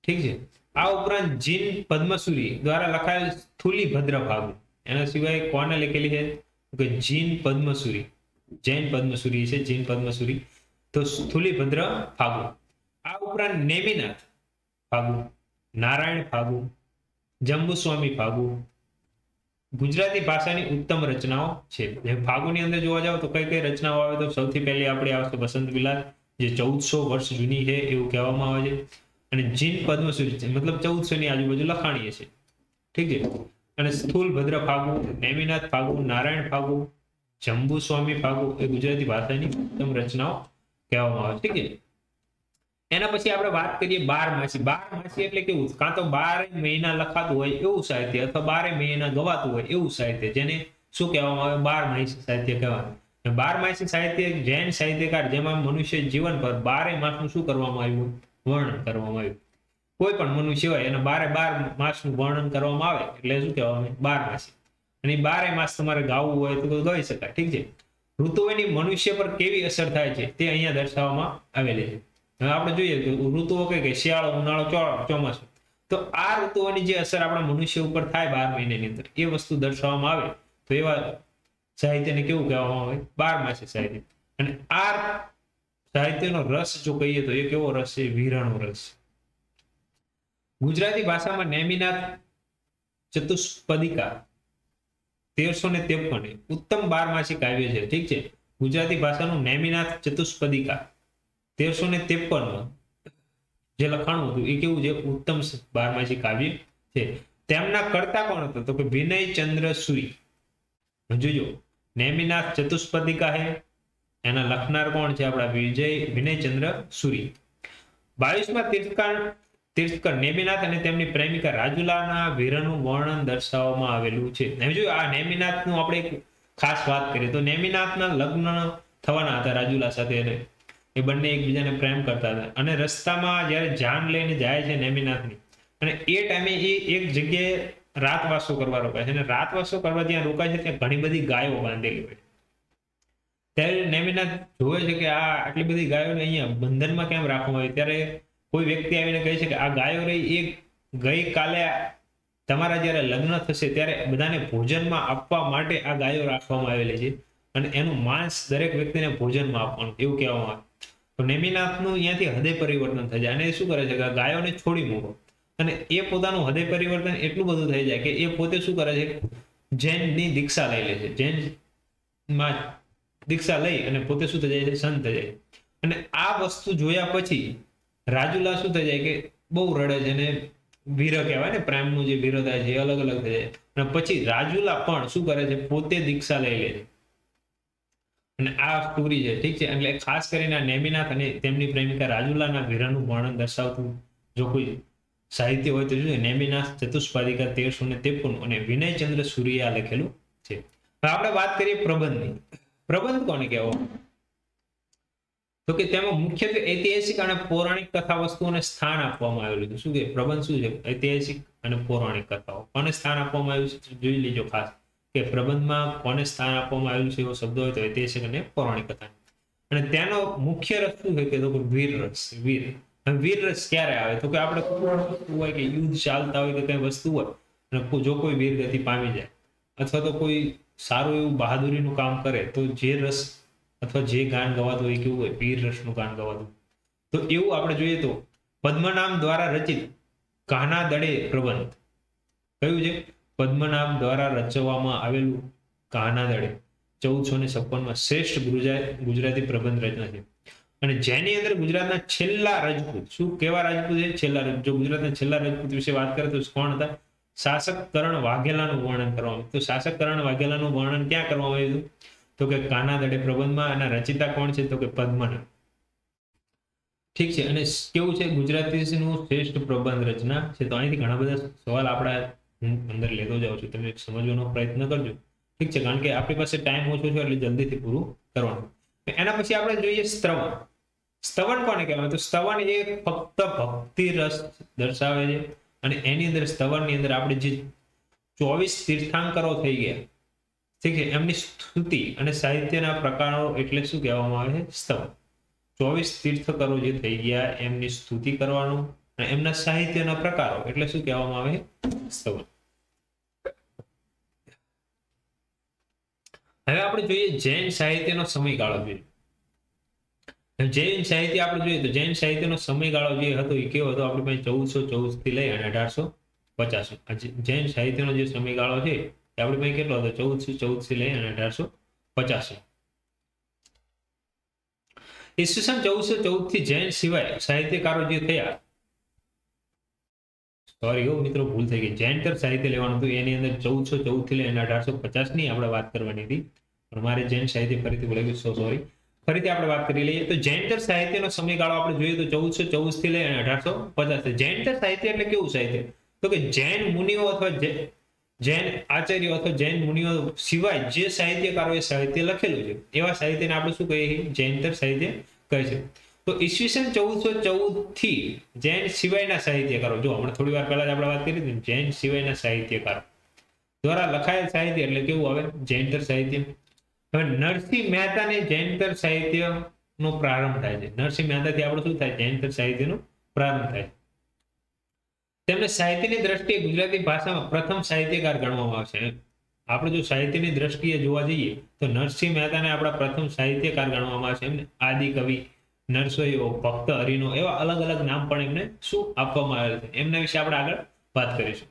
ઠીક છે. આ ઉપરાંત જીન પદ્મસુરી દ્વારા લખાયેલ સ્થૂલીભદ્ર ફાગુ. એના સિવાય કોને લખેલી છે? કે જીન પદ્મસુરી, જૈન પદ્મસુરી છે, જીન પદ્મસુરી. તો સ્થૂલીભદ્ર ફાગુ. આ ઉપરાંત નેમિનાથ ફાગુ, નારાયણ ફાગુ, જંબુસ્વામી ફાગુ ગુજરાતી ભાષાની ઉત્તમ રચનાઓ છે. ફાગુની અંદર જોવા જાવ તો કઈ કઈ રચનાઓ આવે તો સૌથી પહેલી આપણી આવશે વસંત વિલાસ, જે 1400 વર્ષ જૂની છે એવું કહેવામાં આવે છે. અને જીન પદ્મસુરી છે, મતલબ 1400 ની આજુબાજુ લખાણીએ છે. ઠીક છે. અને સ્થૂલભદ્ર ફાગુ, નેમિનાથ ફાગુ, નારાયણ ફાગુ, જંબુસ્વામી ફાગુ એ ગુજરાતી ભાષાની ઉત્તમ રચનાઓ કહેવામાં આવે છે. ઠીક છે. એના પછી આપણે વાત કરીએ બારમાસી. બારમાસી એટલે કેવું? કાં તો 12 મહિના લખાતું હોય એવું સાહિત્ય અથવા 12 મહિના ગવાતું હોય એવું સાહિત્ય, જેને શું કહેવામાં આવે? બારમાસી સાહિત્ય કહેવાય. બારમાસી સાહિત્ય જૈન સાહિત્યકાર જેમાં મનુષ્ય જીવન પર 12 માસનું શું કરવામાં આવ્યું? વર્ણન કરવામાં આવ્યું. કોઈ પણ મનુષ્ય હોય એને 12 માસનું વર્ણન કરવામાં આવે એટલે શું કહેવામાં? બારમાસી. અને 12 માસ તમારે ગાવું હોય તો ગાઈ શકાય. ઠીક છે. ઋતુઓની મનુષ્ય પર કેવી અસર થાય છે તે અહીંયા દર્શાવવામાં આવેલી છે. હવે આપણે જોઈએ કે ઋતુઓ કઈ કઈ? શિયાળો, ઉનાળો, ચોમાસું. તો આ ઋતુઓની જે અસર આપણા મનુષ્ય ઉપર થાય 12 મહિનાની અંદર એ વસ્તુ દર્શાવવામાં આવે તો એવા સાહિત્યને કેવું કહેવામાં આવે? બારમાસી સાહિત્ય. અને આ સાહિત્યનો રસ જો કહીએ તો એ કેવો રસ છે? વીરાનો રસ. ગુજરાતી ભાષામાં નેમિનાથ ચતુષ્પદિકા 1353 ઉત્તમ બારમાસી કાવ્ય છે. ઠીક છે, ગુજરાતી ભાષાનું નેમિનાથ ચતુષ્પદિકા 1353 જે લખાણું હતું એ કેવું છે? ઉત્તમ બારમાસી કાવ્ય છે. તેમના કર્તા કોણ હતો? તો કે વિનયચંદ્ર સુરી. જોજો, નેમિનાથ ચતુષ્પદિકા હે, એના લખનાર કોણ છે? આપણા વિનયચંદ્ર સુરી. 22માં તીર્થકર નેમિનાથ અને તેમની પ્રેમિકા રાજુલાના વીરનું વર્ણન દર્શાવવામાં આવેલું છે. જો આ નેમિનાથનું આપણે ખાસ વાત કરીએ તો નેમિનાથના લગ્ન થવાના હતા રાજુલા સાથે. એ બંને એકબીજાને પ્રેમ કરતા હતા અને રસ્તામાં જ્યારે જાન લઈને જાય છે નેમિનાથની, અને એ ટાઈમે એ એક જગ્યાએ રાતવાસો કરવા રોકાય છે. અને રાતવાસો કરવા જ્યાં રોકાય છે ત્યાં ઘણી બધી ગાયો બાંધેલી હોય છે. ત્યારે નેમિનાથ જોવે છે કે આ આટલી બધી ગાયોને અહીંયા બંધનમાં કેમ રાખવામાં આવી? ત્યારે કોઈ વ્યક્તિ આવીને કહે છે કે આ ગાયો રહી એ ગઈકાલે તમારા જ્યારે લગ્ન થશે ત્યારે બધાને ભોજનમાં આપવા માટે આ ગાયો રાખવામાં આવેલી છે, અને એનું માંસ દરેક વ્યક્તિને ભોજનમાં આપવાનું, એવું કહેવામાં આવે. તો નેમિનાથનું અહીંયાથી હૃદય પરિવર્તન થઈ જાય અને એ શું કરે છે કે આ ગાયોને છોડી મૂકો. અને એ પોતાનું હૃદય પરિવર્તન એટલું બધું થઈ જાય કે એ પોતે શું કરે છે? જૈનની દીક્ષા લઈ લે છે. જૈનમાં દીક્ષા લઈ અને પોતે શું થઈ જાય છે? સંત થઈ જાય. અને આ વસ્તુ જોયા પછી રાજુલા શું થઈ જાય કે બહુ રડે છે, અને વીર કહેવાય ને, પ્રેમનું જે વીર થાય છે એ અલગ અલગ થઈ જાય. અને પછી રાજુલા પણ શું કરે છે? પોતે દીક્ષા લઈ લે છે. અને આ સ્ટોરી છે. ઠીક છે, એટલે ખાસ કરીને આ નેમિનાથ અને તેમની પ્રેમિકા રાજુલાના વીરનું વર્ણન દર્શાવતું જો કોઈ સાહિત્ય હોય તો જોઈએ નેમિનાથ ચતુષ્પાદિકા 1353 અને વિનયચંદ્ર સુરીએ લખેલું છે. હવે આપણે વાત કરીએ પ્રબંધની. પ્રબંધ કોને કહેવો? તો કે તેમાં મુખ્યત્વે ઐતિહાસિક અને પૌરાણિક કથા વસ્તુઓને સ્થાન આપવામાં આવેલું છે. શું કે પ્રબંધ શું છે? ઐતિહાસિક અને પૌરાણિક કથાઓ. કોને સ્થાન આપવામાં આવ્યું છે જોઈ લેજો ખાસ, કે પ્રબંધમાં કોને સ્થાન આપવામાં આવેલું છે એવો શબ્દ હોય તો ઐતિહાસિક અને પૌરાણિક કથા. અને તેનો મુખ્ય રસ શું છે? કે તો વીર રસ. વીર રસ ક્યારે આવે? તો કે આપણે વસ્તુ હોય કે યુદ્ધ ચાલતા હોય કે કઈ વસ્તુ હોય અને જો કોઈ વીર ગતિ પામી જાય અથવા તો કોઈ સારું એવું બહાદુરીનું કામ કરે તો જે રસ અથવા જે ગાન ગવાતું હોય કેવું હોય? વીર રસનું ગાન ગવાતું. તો એવું આપણે જોઈએ તો પદ્મનામ દ્વારા રચિત કાના દડે પ્રબંધ કયું છે? પદ્મનામ દ્વારા રચવામાં આવેલું કાના દડે 1456માં શ્રેષ્ઠ ગુજરાતી પ્રબંધ રચના છે. અને જેની અંદર ગુજરાતના છેલ્લા રાજપૂત, શું કેવા રાજપૂત છે? છેલ્લા. જો ગુજરાતના છેલ્લા રાજપૂત વિશે વાત કરે તો કોણ હતા? શાસક કરણ વાઘેલાનું વર્ણન કરવામાં. તો શાસક કરણ વાઘેલાનું વર્ણન ક્યાં કરવામાં આવ્યું? તો કે કાના દડે પ્રબંધમાં. અને રચિતા કોણ છે? તો કે પદ્મનાભ. ઠીક છે, અને કેવું છે? ગુજરાતીનું શ્રેષ્ઠ પ્રબંધ રચના છે. તો અહીંથી ઘણા બધા સવાલ આપણા અંદર લેતો જાઉં છું, તમે સમજવાનો પ્રયત્ન કરજો. ઠીક છે, કારણ કે આપણી પાસે ટાઈમ ઓછો છે એટલે જલ્દીથી પૂરું કરવાનું. એના પછી આપણે જોઈએ સ્ત્રવણ. સ્તવન કોને કહેવાય? તો સ્તવન એ ફક્ત ભક્તિ રસ દર્શાવે છે. અને એની અંદર સ્તવનની અંદર આપણે જે 24 તીર્થાંકરો થઈ ગયા, ઠીક છે, એમની સ્તુતિ અને સાહિત્યના પ્રકારો એટલે શું કહેવામાં આવે છે? સ્તવન. 24 તીર્થકરો જે થઈ ગયા એમની સ્તુતિ કરવાનું અને એમના સાહિત્યના પ્રકારો એટલે શું કહેવામાં આવે છે? સ્તવન. હવે આપણે જોઈએ જૈન સાહિત્યનો સમયગાળો. જોઈએ જૈન સાહિત્ય આપણે જોઈએ તો જૈન સાહિત્યનો સમયગાળો જે હતો એ કેવો હતો? આપણી પાસે 1414 થી લઈ અને 1850. જૈન સાહિત્યનો જે સમયગાળો છે એ આપણી પાસે કેટલો હતો? 1414 થી લઈ અને 1850. ઈસવીસન 1414 થી જૈન સિવાય સાહિત્યકારો જે થયા, સોરી મિત્રો ભૂલ થઈ ગઈ, જૈનતર સાહિત્ય લેવાનું હતું. એની અંદર 1414 થી લઈને 1850 ની આપણે વાત કરવાની હતી, પણ મારે જૈન સાહિત્ય ફરીથી ભૂલાઈ ગયું, સોરી. ફરીથી આપણે વાત કરી લઈએ તો જૈનતર સાહિત્યનો સમયગાળો આપણે જોઈએ તો 1414 થી લઈને 1850. જૈનતર સાહિત્ય એટલે કેવું સાહિત્ય? તો કે જૈન મુનિઓ અથવા જૈન આચાર્યો અથવા જૈન મુનિઓ સિવાય જે સાહિત્યકારોએ સાહિત્ય લખેલું છે એવા સાહિત્યને આપણે શું કહીએ? જૈનતર સાહિત્ય કહે છે. તો ઈસવીસન 1414 થી જૈન સિવાયના સાહિત્યકારો, જો હમણાં થોડી વાર પહેલા જ આપણે વાત કરી હતી, જૈન સિવાયના સાહિત્યકારો દ્વારા લખાયેલ સાહિત્ય એટલે કેવું આવે? જૈનતર સાહિત્ય. હવે નરસિંહ મહેતાને જૈનતર સાહિત્યનો પ્રારંભ થાય છે. નરસિંહ મહેતાથી આપણે શું થાય? જૈનતર સાહિત્યનો પ્રારંભ થાય. તેમને સાહિત્યની દ્રષ્ટિએ ગુજરાતી ભાષામાં પ્રથમ સાહિત્યકાર ગણવામાં આવશે. આપણે જો સાહિત્યની દ્રષ્ટિએ જોવા જઈએ તો નરસિંહ મહેતાને આપણા પ્રથમ સાહિત્યકાર ગણવામાં આવે છે. એમને આદિ કવિ, નરસૈયો, ભક્ત હરિનો એવા અલગ અલગ નામ પણ એમને શું આપવામાં આવેલ છે, એમના વિશે આપણે આગળ વાત કરીશું.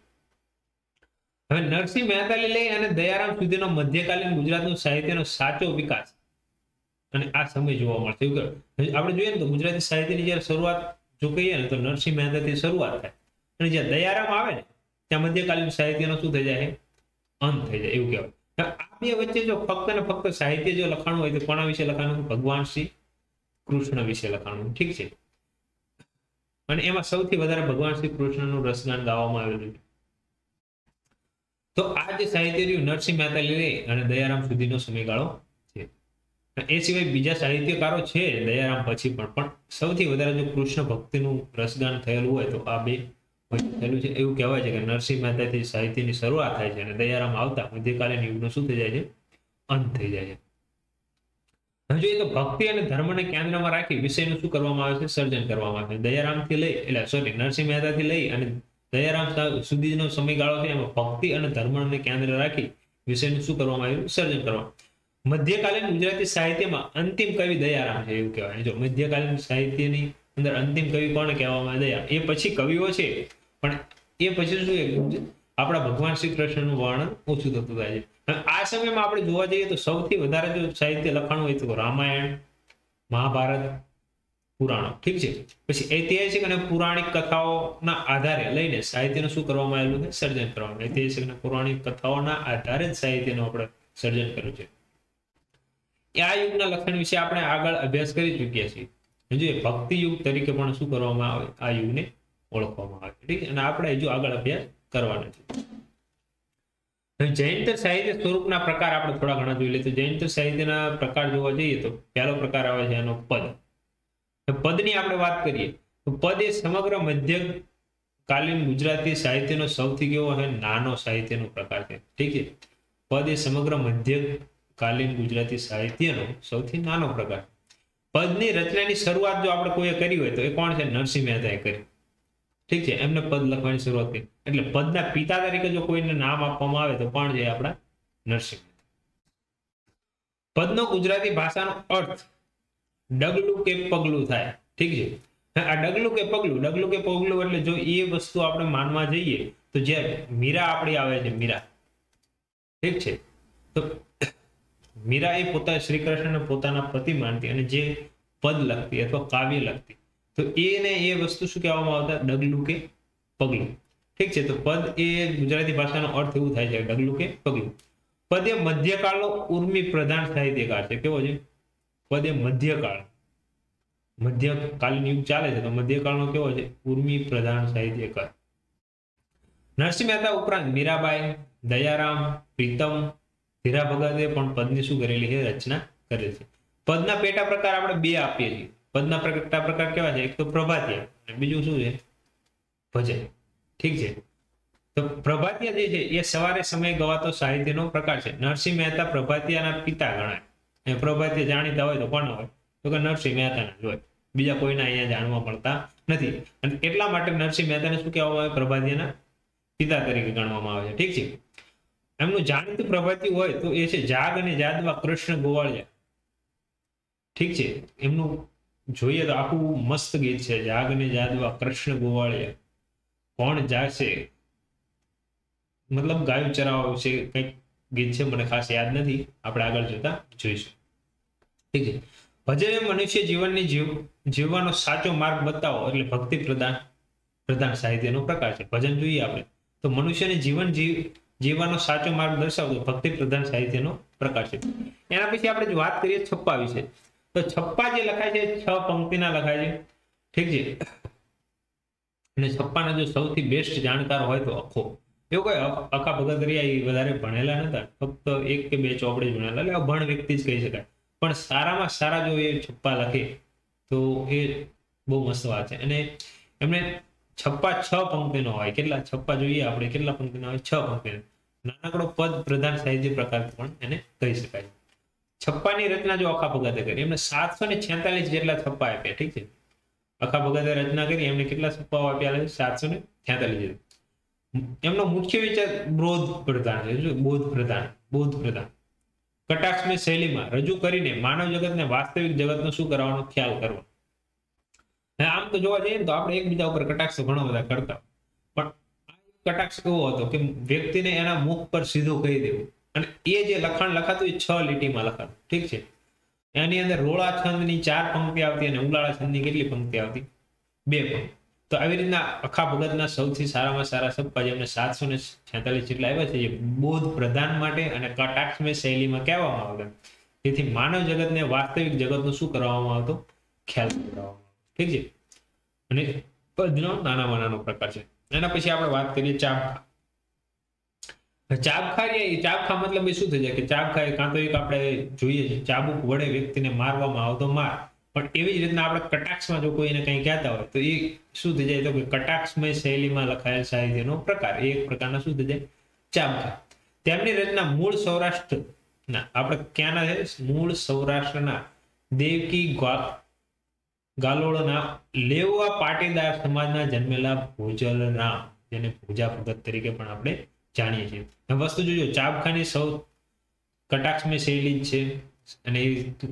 હવે નરસિંહ મહેતાથી લઈ અને દયારામ સુધીનો મધ્યકાલીન ગુજરાતનું સાહિત્યનો સાચો વિકાસ અને આ સમય જોવા મળશે. આપણે જોઈએ ને તો ગુજરાતી સાહિત્યની જયારે શરૂઆત જો કહીએ ને તો નરસિંહ મહેતાથી શરૂઆત થાય અને જ્યાં દયારામ આવે ને ત્યાં મધ્યકાલીન સાહિત્યનો શું થઈ જાય, અંત થઈ જાય એવું કહેવાય. આ બે વચ્ચે જો ફક્ત ને ફક્ત સાહિત્ય જો લખાણું હોય તો કોના વિશે લખાણું, ભગવાન શ્રી કૃષ્ણ વિશે લખાણું. ઠીક છે, અને એમાં સૌથી વધારે ભગવાન શ્રી કૃષ્ણનું રસગાન ગાવામાં આવેલું છે. તો આ જે સાહિત્ય રહ્યું નરસિંહ મહેતા લઈ અને દયારામ સુધીનો સમયગાળો છે. એ સિવાય બીજા સાહિત્યકારો છે દયારામ પછી પણ સૌથી વધારે જો કૃષ્ણ ભક્તિનું રસગાન થયેલું હોય તો આ બે થયેલું છે. એવું કહેવાય છે કે નરસિંહ મહેતાથી સાહિત્યની શરૂઆત થાય છે અને દયારામ આવતા મધ્યકાલીન યુગનો શું થઈ જાય છે, અંત થઈ જાય છે. હવે જોઈએ તો ભક્તિ અને ધર્મને કેન્દ્રમાં રાખી વિષયનું શું કરવામાં આવે છે, સર્જન કરવામાં આવે છે. દયારામથી લઈ એટલે સોરી નરસિંહ મહેતાથી લઈ અને દયારામ સુધીનો સમયગાળો છે એમાં ભક્તિ અને ધર્મને કેન્દ્ર રાખી વિષયનું શું કરવામાં આવ્યું, સર્જન કરવામાં. મધ્યકાલીન ગુજરાતી સાહિત્યમાં અંતિમ કવિ દયારામ છે એવું કહેવાય. જો મધ્યકાલીન સાહિત્યની અંદર અંતિમ કવિ કોને કહેવામાં આવે, દયારામ. એ પછી કવિઓ છે પણ એ પછી શું આપણા ભગવાન શ્રી કૃષ્ણનું વર્ણન ઓછું થતું થાય છે. આ સમયમાં આપણે જોવા જઈએ તો સૌથી વધારે જો સાહિત્ય લખાણું હોય તો રામાયણ, મહાભારત, પુરાણો. ઠીક છે, પછી ઐતિહાસિક અને પૌરાણિક કથાઓના આધારે લઈને સાહિત્યનું શું કરવામાં આવેલું છે, સર્જન કરવામાં. ઐતિહાસિક અને પૌરાણિક કથાઓના આધારે જ સાહિત્યનું આપણે સર્જન કર્યું છે. આ યુગના લક્ષણ વિશે આપણે આગળ અભ્યાસ કરી ચૂક્યા છીએ. જોઈએ ભક્તિ યુગ તરીકે પણ શું કરવામાં આવે, આ યુગને ઓળખવામાં આવે. ઠીક છે, અને આપણે હજુ આગળ અભ્યાસ કરવાનો છે. જૈનતર સાહિત્ય સ્વરૂપના પ્રકાર આપણે થોડા ઘણા જોઈ લઈએ. તો જૈનતર સાહિત્યના પ્રકાર જોવા જઈએ તો પહેલો પ્રકાર આવે છે એનો પદ. પદની આપણે વાત કરીએ તો પદ એ સમગ્ર મધ્યકાલીન ગુજરાતી સાહિત્યનો સૌથી કેવો છે, નાનો સાહિત્યનો પ્રકાર છે. ઠીક છે, પદ એ સમગ્ર મધ્યકાલીન ગુજરાતી સાહિત્યનો સૌથી નાનો પ્રકાર. પદની રચનાની શરૂઆત જો આપણે કોઈએ કરી હોય તો એ કોણ છે, નરસિંહ મહેતાએ કરી. ઠીક છે, એમને પદ લખવાની શરૂઆત કરી. એટલે પદના પિતા તરીકે જો કોઈને નામ આપવામાં આવે તો પણ છે આપણા નરસિંહ મહેતા. પદનો ગુજરાતી ભાષાનો અર્થ ડગલું કે પગલું થાય. ઠીક છે, આ ડગલું કે પગલું એટલે જો એ વસ્તુ આપણે માનવા જઈએ તો જે મીરા આપણી આવે છે, મીરા. ઠીક છે, તો મીરા એ પોતા શ્રી કૃષ્ણને પોતાના પતિ માનતી અને જે પદ લખતી અથવા કાવ્ય લખતી તો એને એ વસ્તુ શું કહેવામાં આવતા, ડગલું કે પગલું. ઠીક છે, તો પદ એ ગુજરાતી ભાષાનો અર્થ એવું થાય છે ડગલું કે પગલું. પદ એ મધ્યકાળનો ઉર્મી પ્રધાન સાહિત્યકાર છે. કેવો છે, પદ એ મધ્યકાલીન યુગ ચાલે છે તો મધ્યકાળનો કેવો છે, ઉર્મી પ્રધાન સાહિત્યકાર. નરસિંહ મહેતા ઉપરાંત મીરાબાઈ, દયારામ, પ્રીતમ, ધીરા ભગતે પણ પદની શું કરેલી છે, રચના કરેલી છે. પદના પેટા પ્રકાર આપણે બે આપીએ છીએ. પદના પેટા પ્રકાર કેવા છે, એક તો પ્રભાતિયા અને બીજું શું છે, ભજન. ઠીક છે, તો પ્રભાતિયા જે છે એ સવારે સમય ગવાતો સાહિત્યનો પ્રકાર છે. નરસિંહ મહેતા પ્રભાતિયાના પિતા ગણાય. પ્રભાતિયા જાણીતા હોય તો કોણ હોય, તો કે નરસિંહ મહેતાના જ હોય. બીજા કોઈના અહીંયા જાણવા મળતા નથી અને એટલા માટે નરસિંહ મહેતાને શું કહેવામાં આવે, પ્રભાતિયાના પિતા તરીકે ગણવામાં આવે છે. ઠીક છે, એમનું જાણીતું પ્રભાતિયું હોય તો એ છે જાગ અને જાદવા કૃષ્ણ ગોવાળિયા. ઠીક છે, એમનું જોઈએ તો આખું મસ્ત ગીત છે, જાગ અને જાદવા કૃષ્ણ ગોવાળિયા. કોણ જાશે મતલબ ગાયું ચરાવવા વિશે કંઈક ગીત છે, મને ખાસ યાદ નથી, આપણે આગળ જતા જોઈશું. ઠીક છે, ભજન એ મનુષ્ય જીવનની જીવવાનો સાચો માર્ગ બતાવો એટલે ભક્તિ પ્રધાન સાહિત્યનો પ્રકાર છે. ભજન જોઈએ આપણે તો મનુષ્યને જીવન જીવવાનો સાચો માર્ગ દર્શાવતો ભક્તિ પ્રધાન સાહિત્યનો પ્રકાર છે. એના પછી આપણે વાત કરીએ છપ્પા વિશે તો છપ્પા જે લખાય છે 6 પંક્તિના લખાય છે. ઠીક છે, અને છપ્પાના જો સૌથી બેસ્ટ જાણકાર હોય તો અખો. એવું કોઈ અખા ભગતરિયા એ વધારે ભણેલા નતા, ફક્ત 1 કે 2 ચોપડી ભણેલા, એટલે અભણ વ્યક્તિ જ કહી શકાય. પણ સારામાં સારા જો એ છપ્પા લખે તો એ બહુ મસ્ત વાત છે. અને એમને છપ્પા 6 પંક્તિનો હોય. કેટલા છપ્પા જોઈએ આપણે, કેટલા પંક્તિના હોય, 6 પંક્તિના. નાનકડો પદ પ્રધાન સાહિત્ય પ્રકાર પણ એને કહી શકાય. છપ્પાની રચના જો અખા ભગતે કરી, એમને 746 જેટલા છપ્પા આપ્યા. ઠીક છે, અખા ભગતે રચના કરી એમને કેટલા છપ્પાઓ આપ્યા, 746. એમનો મુખ્ય વિચાર બોધ પ્રધાન છે, બોધ પ્રધાન કટાક્ષમય શૈલીમાં રજૂ કરીને માનવ જગતને વાસ્તવિક જગતનો શું કરવાનો ખ્યાલ કરવો. આમ તો જોવા જઈએ ને તો આપણે એકબીજા ઉપર કટાક્ષ ઘણો બધા કરતા, પણ કટાક્ષ કેવો હતો કે વ્યક્તિને એના મુખ પર સીધું કહી દેવું, અને એ જે લખાણ લખાતું એ 6 લીટીમાં લખાતું. ઠીક છે, એની અંદર રોળા છંદની 4 પંક્તિ આવતી અને ઉલાળા છંદની કેટલી પંક્તિ આવતી? 2 પંક્તિ. તો આવી રીતના અખા ભગતના સૌથી સારામાં સારા સપ્પા જેમને 746 જેટલા આવ્યા છે, જે બોધ પ્રધાન માટે અને કટાક્ષમય શૈલીમાં કહેવામાં આવતા, તેથી માનવ જગતને વાસ્તવિક જગતનું શું કરવામાં આવતો? ખ્યાલ કરવામાં આવતો. ઠીક છે, અને પદનો નાનામાં નાનો પ્રકાર છે. એના પછી આપણે વાત કરીએ ચાબખા. ચાબખા મતલબ એ શું થઈ જાય કે ચાબખા એ કાં તો એક આપણે જોઈએ છે ચાબુક વડે વ્યક્તિને મારવામાં આવતો માર, પણ એવી જ રીતના આપણે કટાક્ષમાં જો કોઈને કંઈ કહેતા હોય તો એ શું થઈ જાય? તો કે કટાક્ષમય શૈલીમાં લખાયેલ સાહિત્યનો પ્રકાર, એ એક પ્રકારના શું થઈ જાય? ચાબખા. તેમની રચના મૂળ સૌરાષ્ટ્રના, આપણે ક્યાંના છે? મૂળ સૌરાષ્ટ્રના દેવકી ગાલોળના લેવા પાટીદાર સમાજના જન્મેલા ભોજરામ, જેને ભોજા ભગત તરીકે પણ આપણે જાણીએ છીએ. વસ્તુ જોજો, ચાબખાની સૌ કટાક્ષમય શૈલી જ છે, અને એ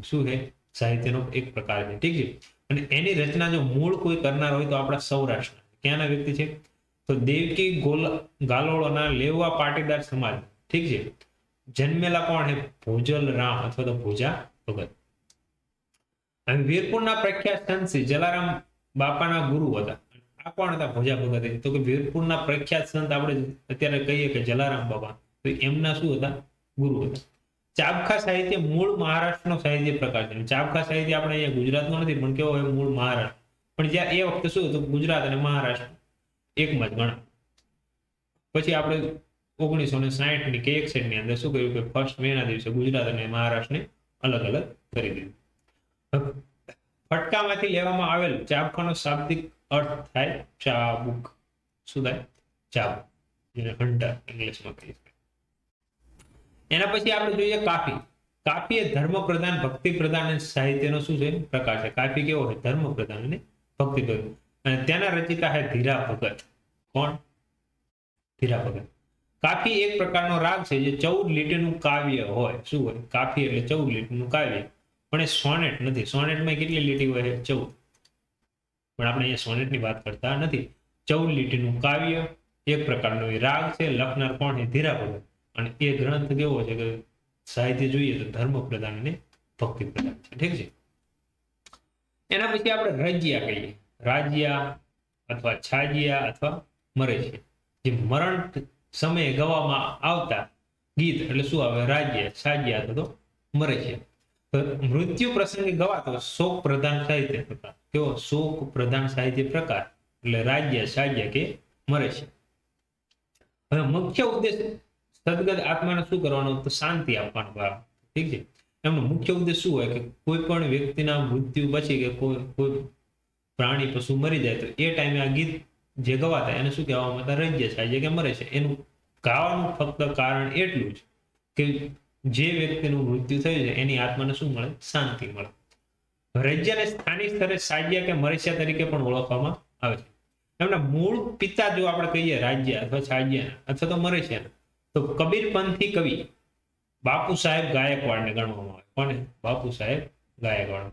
શું છે? સાહિત્યનો એક પ્રકાર છે. ઠીક છે, અને એની રચના જો મૂળ કોઈ કરનાર હોય તો આપણા સૌરાષ્ટ્ર ક્યાંના વ્યક્તિ છે? તો દેવકી ગાલોળના લેવા પાટીદાર સમાજ. ઠીક છે, જન્મેલા કોણ છે? ભોજરામ અથવા તો ભોજા ભગત. અને વીરપુરના પ્રખ્યાત સંત શ્રી જલારામ બાપાના ગુરુ હતા. આ કોણ હતા? ભોજા ભગત. તો કે વીરપુરના પ્રખ્યાત સંત આપણે અત્યારે કહીએ કે જલારામ બાપા, તો એમના શું હતા? ગુરુ હતા. ચાબખા સાહિત્ય મૂળ મહારાષ્ટ્રનો સાહિત્ય પ્રકાર છે. ચાબખા સાહિત્ય આપણે અહીંયા ગુજરાતનો નથી, પણ કેવો હોય? મૂળ મહારાષ્ટ્ર. પણ જ્યાં એ વખતે શું હતું? ગુજરાત અને મહારાષ્ટ્ર એકમાં જ ગણા. પછી આપણે 1960 ની કે 61 ની અંદર શું કર્યું કે 1 મે ના દિવસે ગુજરાત અને મહારાષ્ટ્રને અલગ અલગ કરી દીધું. ફટકામાંથી લેવામાં આવેલ ચાબખાનો શાબ્દિક અર્થ થાય ચાબુક. શું થાય? ચાબુક, જેને હંટર ઇંગ્લિશમાં કહીએ છીએ. એના પછી આપણે જોઈએ કાફી. કાફી એ ધર્મ પ્રધાન, ભક્તિ પ્રધાન અને સાહિત્યનો શું છે? પ્રકાર છે. કાફી કેવો હોય? ધર્મ પ્રધાન અને ભક્તિ પ્રધાન. અને તેના રચિતા છે ધીરા ભગત. કોણ? ધીરા ભગત. કાફી એક પ્રકારનો રાગ છે જે 14 લીટીનું કાવ્ય હોય. શું હોય? કાફી એટલે 14 લીટીનું કાવ્ય, પણ એ સોનેટ નથી. સોનેટમાં કેટલી લીટી હોય? 14. પણ આપણે અહીંયા સોનેટની વાત કરતા નથી. 14 લીટીનું કાવ્ય, એક પ્રકારનો એ રાગ છે. લખનાર કોણ છે? ધીરા ભગત. અને એ ગ્રંથ કેવો છે કે સાહિત્ય જોઈએ તો ધર્મ પ્રધાન અને ભક્તિ પ્રધાન છે. ઠીક છે, એના પછી આપણે રજિયા કહીએ. રાજ્યા અથવા છાજિયા અથવા મરેશિયા, જે મરણ સમયે ગવામાં આવતા ગીત એટલે શું આવે? રાજ્ય, છાજિયા અથવા તો મરેશિયા. મૃત્યુ પ્રસંગે ગવાતો શોક પ્રધાન સાહિત્ય પ્રકાર. કેવો? શોક પ્રધાન સાહિત્ય પ્રકાર એટલે રાજ્ય, છાજિયા કે મરેશિયા. હવે મુખ્ય ઉદ્દેશ સદગત આત્માને શું કરવાનો? તો શાંતિ આપવાનો. ઠીક છે, એમનો મુખ્ય ઉદ્દેશ શું હોય કે કોઈ પણ વ્યક્તિના મૃત્યુ પછી કે કોઈ પ્રાણી પશુ મરી જાય તો એ ટાઈમે આ ગીત જે ગવાતા એને શું કહેવામાં આવતા? રજ્ય થાય કે મરે છે. એનું ગાવાનું ફક્ત કારણ એટલું જ કે જે વ્યક્તિનું મૃત્યુ થયું છે એની આત્માને શું મળે? શાંતિ મળે. રજ્યાને સ્થાનિક સ્તરે સાજ્યા કે મરેશિયા તરીકે પણ ઓળખવામાં આવે છે. એમના મૂળ પિતા જો આપણે કહીએ રાજ્ય અથવા છાજ્યા અથવા તો મરેશિયા, તો કબીરપંથી કવિ બાપુ સાહેબ ગાયકવાડને ગણવામાં આવે. કોને? બાપુ સાહેબ ગાયકવાડ.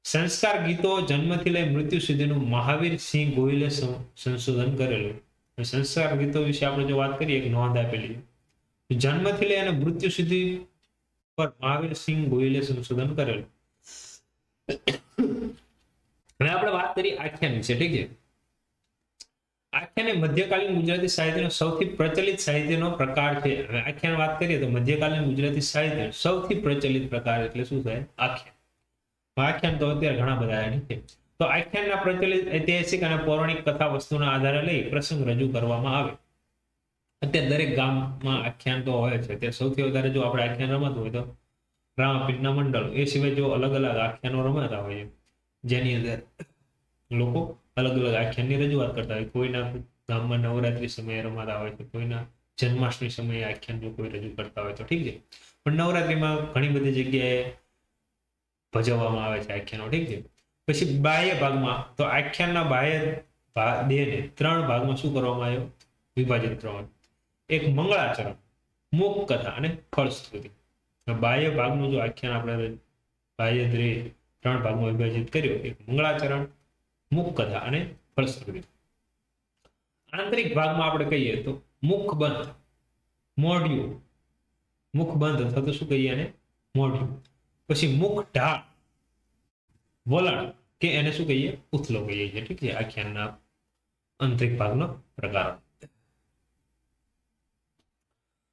સંસ્કાર ગીતો જન્મથી લઈ મૃત્યુ સુધીનું મહાવીર સિંહ ગોહિલે સંશોધન કરેલું. સંસ્કાર ગીતો વિશે આપણે જો વાત કરીએ, એક નોંધ આપેલી છે, જન્મથી લઈ અને મૃત્યુ સુધી પર મહાવીર સિંહ ગોહિલે સંશોધન કરેલું. હવે આપણે વાત કરીએ આખ્યાન વિશે. ઠીક છે, આખ્યાન એ મધ્યકાલીન ગુજરાતી સાહિત્યનો સૌથી પ્રચલિત સાહિત્યનો પ્રકાર છે. હવે આખ્યાન વાત કરીએ તો મધ્યકાલીન ગુજરાતી સાહિત્ય સૌથી પ્રચલિત પ્રકાર એટલે શું થાય? આખ્યાન. આખ્યાન તો અત્યારે ઘણા બધા છે. તો આખ્યાનના પ્રચલિત ઐતિહાસિક અને પૌરાણિક કથા વસ્તુના આધારે લઈ પ્રસંગ રજૂ કરવામાં આવે. અત્યારે દરેક ગામમાં આખ્યાન તો હોય છે. અત્યારે સૌથી વધારે જો આપણે આખ્યાન રમાતું હોય તો રામાપીરના મંડળ, એ સિવાય જો અલગ અલગ આખ્યાનો રમાતા હોય જેની અંદર લોકો અલગ અલગ આખ્યાનની રજૂઆત કરતા હોય. કોઈના ગામમાં નવરાત્રી સમયે રમાતા હોય છે, કોઈના જન્માષ્ટમી સમયે આખ્યાન જો કોઈ રજૂ કરતા હોય તો ઠીક છે. પણ નવરાત્રીમાં ઘણી બધી જગ્યાએ ભજવવામાં આવે છે આખ્યાનો. ઠીક છે, પછી બાહ્ય ભાગમાં તો આખ્યાનના બાહ્ય દેહને 3 ભાગમાં શું કરવામાં આવ્યો? વિભાજિત કરવાનું. એક મંગળાચરણ, મુખ કથા અને ફળશ્રુતિ. બાહ્ય ભાગનું જો આખ્યાન આપણે બાહ્ય દ્રવ્ય 3 ભાગમાં વિભાજિત કર્યો, એક મંગળાચરણ, મુખ કથા અને ફળશ્રુતિ. આંતરિક ભાગમાં આપણે કહીએ તો મુખ બંધ, મોઢિયું, મુખ બંધ અથવા તો શું કહીએ એને મોઢિયું. પછી મુખ ઢાળ, વલણ કે એને શું કહીએ ઉથલો કહીએ છીએ. ઠીક છે, આખ્યાનના આંતરિક ભાગનો પ્રકાર.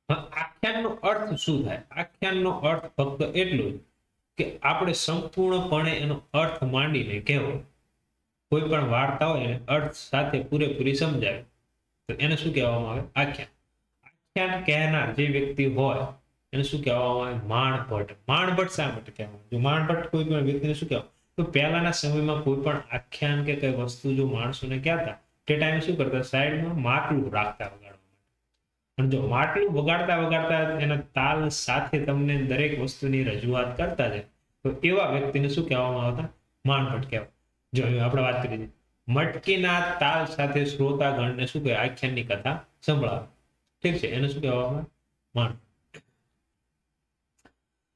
આખ્યાનનો અર્થ શું થાય? આખ્યાનનો અર્થ ફક્ત એટલો જ કે આપણે સંપૂર્ણપણે એનો અર્થ માંડીને કહેવો. કોઈ પણ વાર્તા હોય એને અર્થ સાથે પૂરેપૂરી સમજાવે તો એને શું કહેવામાં આવે? આખ્યાન. આખ્યાન કહેનાર જે વ્યક્તિ હોય એને શું કહેવામાં આવે? માણભટ્ટ. માણભટ્ટ શા માટે કહેવામાં? જો માણભટ્ટ કોઈ પણ વ્યક્તિને શું કહેવાય? તો પહેલાના સમયમાં કોઈ પણ આખ્યાન કે કઈ વસ્તુ જો માણસોને કહેતા તે ટાઈમે શું કરતા? સાઈડમાં માટલું રાખતા વગાડવા માટે. અને જો માટલું વગાડતા વગાડતા એના તાલ સાથે તમને દરેક વસ્તુની રજૂઆત કરતા જાય તો એવા વ્યક્તિને શું કહેવામાં આવતા? માણભટ્ટ કહેવાય. જો આપણે વાત કરી મટકીના તાલ સાથે શ્રોતાગણને શું કહેવાય? આખ્યાનની કથા સંભળાવે. ઠીક છે, એને શું કહેવામાં? માણભટ્ટ.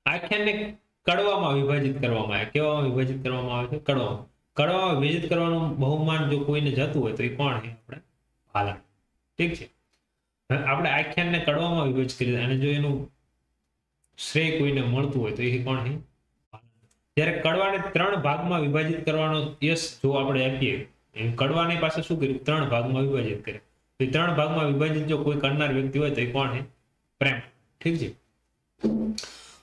આખ્યાનને કડવામાં વિભાજિત કરવામાં આવે. કેવામાં વિભાજિત કરવામાં આવે છે? કડવામાં. કડવામાં વિભાજિત કરવાનું બહુમાન જો કોઈને જતું હોય તો એ કોણ છે? આપણે ભાલણ. ઠીક છે, આપણે આખ્યાનને કડવામાં વિભાજિત કરી અને જો એનું શ્રેય કોઈને મળતું હોય તો એ કોણ છે? જ્યારે કડવાને 3 ભાગમાં વિભાજિત કરવાનો યશ જો આપણે આપીએ, એમ કડવાની પાસે શું કર્યું? 3 ભાગમાં વિભાજિત કરે. તો 3 ભાગમાં વિભાજિત જો કોઈ કરનાર વ્યક્તિ હોય તો એ કોણ છે? પ્રેમ. ઠીક છે,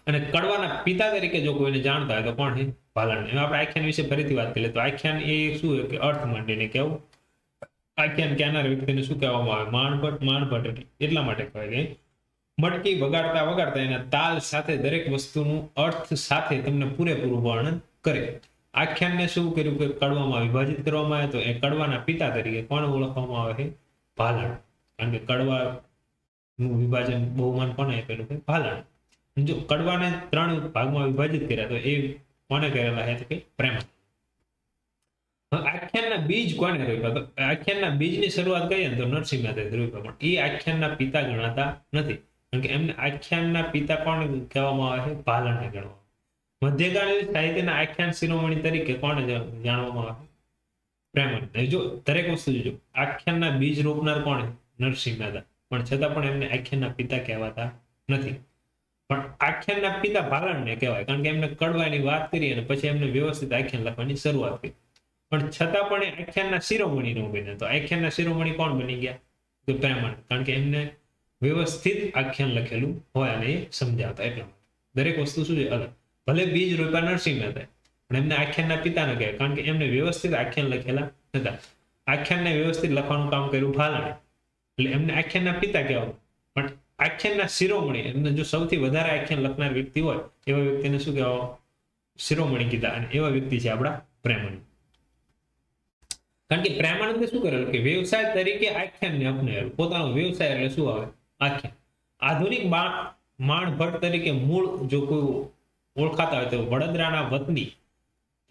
અને કડવાના પિતા તરીકે જો કોઈને જાણતા હોય તો કોણ છે? ભાલણ. એમાં આપણે આખ્યાન વિશે ફરીથી વાત કરીએ તો આખ્યાન એ શું હોય કે અર્થ માંડીને કેવું આખ્યાન કહેનાર વ્યક્તિને શું કહેવામાં આવે? માણભટ્ટ. માણભટ્ટ એટલા માટે કહેવાય કે મટકી વગાડતા વગાડતા એના તાલ સાથે દરેક વસ્તુનું અર્થ સાથે તમને પૂરેપૂરું વર્ણન કરે. આખ્યાનને શું કર્યું કે કડવામાં વિભાજિત કરવામાં આવે તો એ કડવાના પિતા તરીકે કોણ ઓળખવામાં આવે છે? ભાલણ. કારણ કે કડવાનું વિભાજન બહુમાન કોને આપેલું છે? ભાલણ. જો કડવાને 3 ભાગમાં વિભાજિત કર્યા તો એ કોને કરેલા છે? કે પ્રેમ. આખ્યાનના બીજ કોને રોપ્યા? તો આખ્યાનના બીજની શરૂઆત કરીએ ને તો નરસિંહ મહેતાએ રોપ્યા, પણ એ આખ્યાનના પિતા ગણાતા નથી. કારણ કે એમને આખ્યાનના પિતા કોણ કહેવામાં આવે છે? ભાલણને ગણવામાં. મધ્યકાલીન સાહિત્યના આખ્યાન શિરોમણી તરીકે કોને જાણવામાં આવે? પ્રેમણ. જો દરેક વસ્તુ જો આખ્યાનના બીજ રોપનાર કોણ? નરસિંહ મહેતા. પણ છતાં પણ એમને આખ્યાનના પિતા કહેવાતા નથી. પણ આખ્યાનના પિતા ભાલણને કહેવાય કારણ કે એમને કડવાની વાત કરી અને પછી એમને વ્યવસ્થિત આખ્યાન લખવાની શરૂઆત કરી. પણ છતાં પણ એ આખ્યાનના શિરોમણી ન બન્યા. તો આખ્યાનના શિરોમણી કોણ બની ગયા? તો પ્રેમણ. કારણ કે એમને વ્યવસ્થિત આખ્યાન લખેલું હોય અને એ સમજાવતા. એટલા માટે દરેક વસ્તુ શું છે? અલગ. ભલે બીજ રોપ્યા નરસિંહ મહેતા પણ એમને આખ્યાનના પિતા ન કહેવાય કારણ કે એમને વ્યવસ્થિત આખ્યાન લખેલા નતા. આખ્યાનને વ્યવસ્થિત લખવાનું કામ કર્યું ભાલણે, એટલે એમને આખ્યાનના પિતા કહેવાય. પણ આખ્યાનના શિરોમણી એમને જો સૌથી વધારે આખ્યાન લખનાર વ્યક્તિ હોય એવા વ્યક્તિને શું કહેવાય? શિરોમણી કીધા. અને એવા વ્યક્તિ છે આપણા પ્રેમણ. કારણ કે પ્રેમાનંદે શું કરેલું કે વ્યવસાય તરીકે આખ્યાનને અપનાવેલું. પોતાનો વ્યવસાય એટલે શું આવે? આખ્યાન. આધુનિક માણભટ્ટ તરીકે મૂળ જો કોઈ ઓળખાતા હોય તો વડોદરાના વતની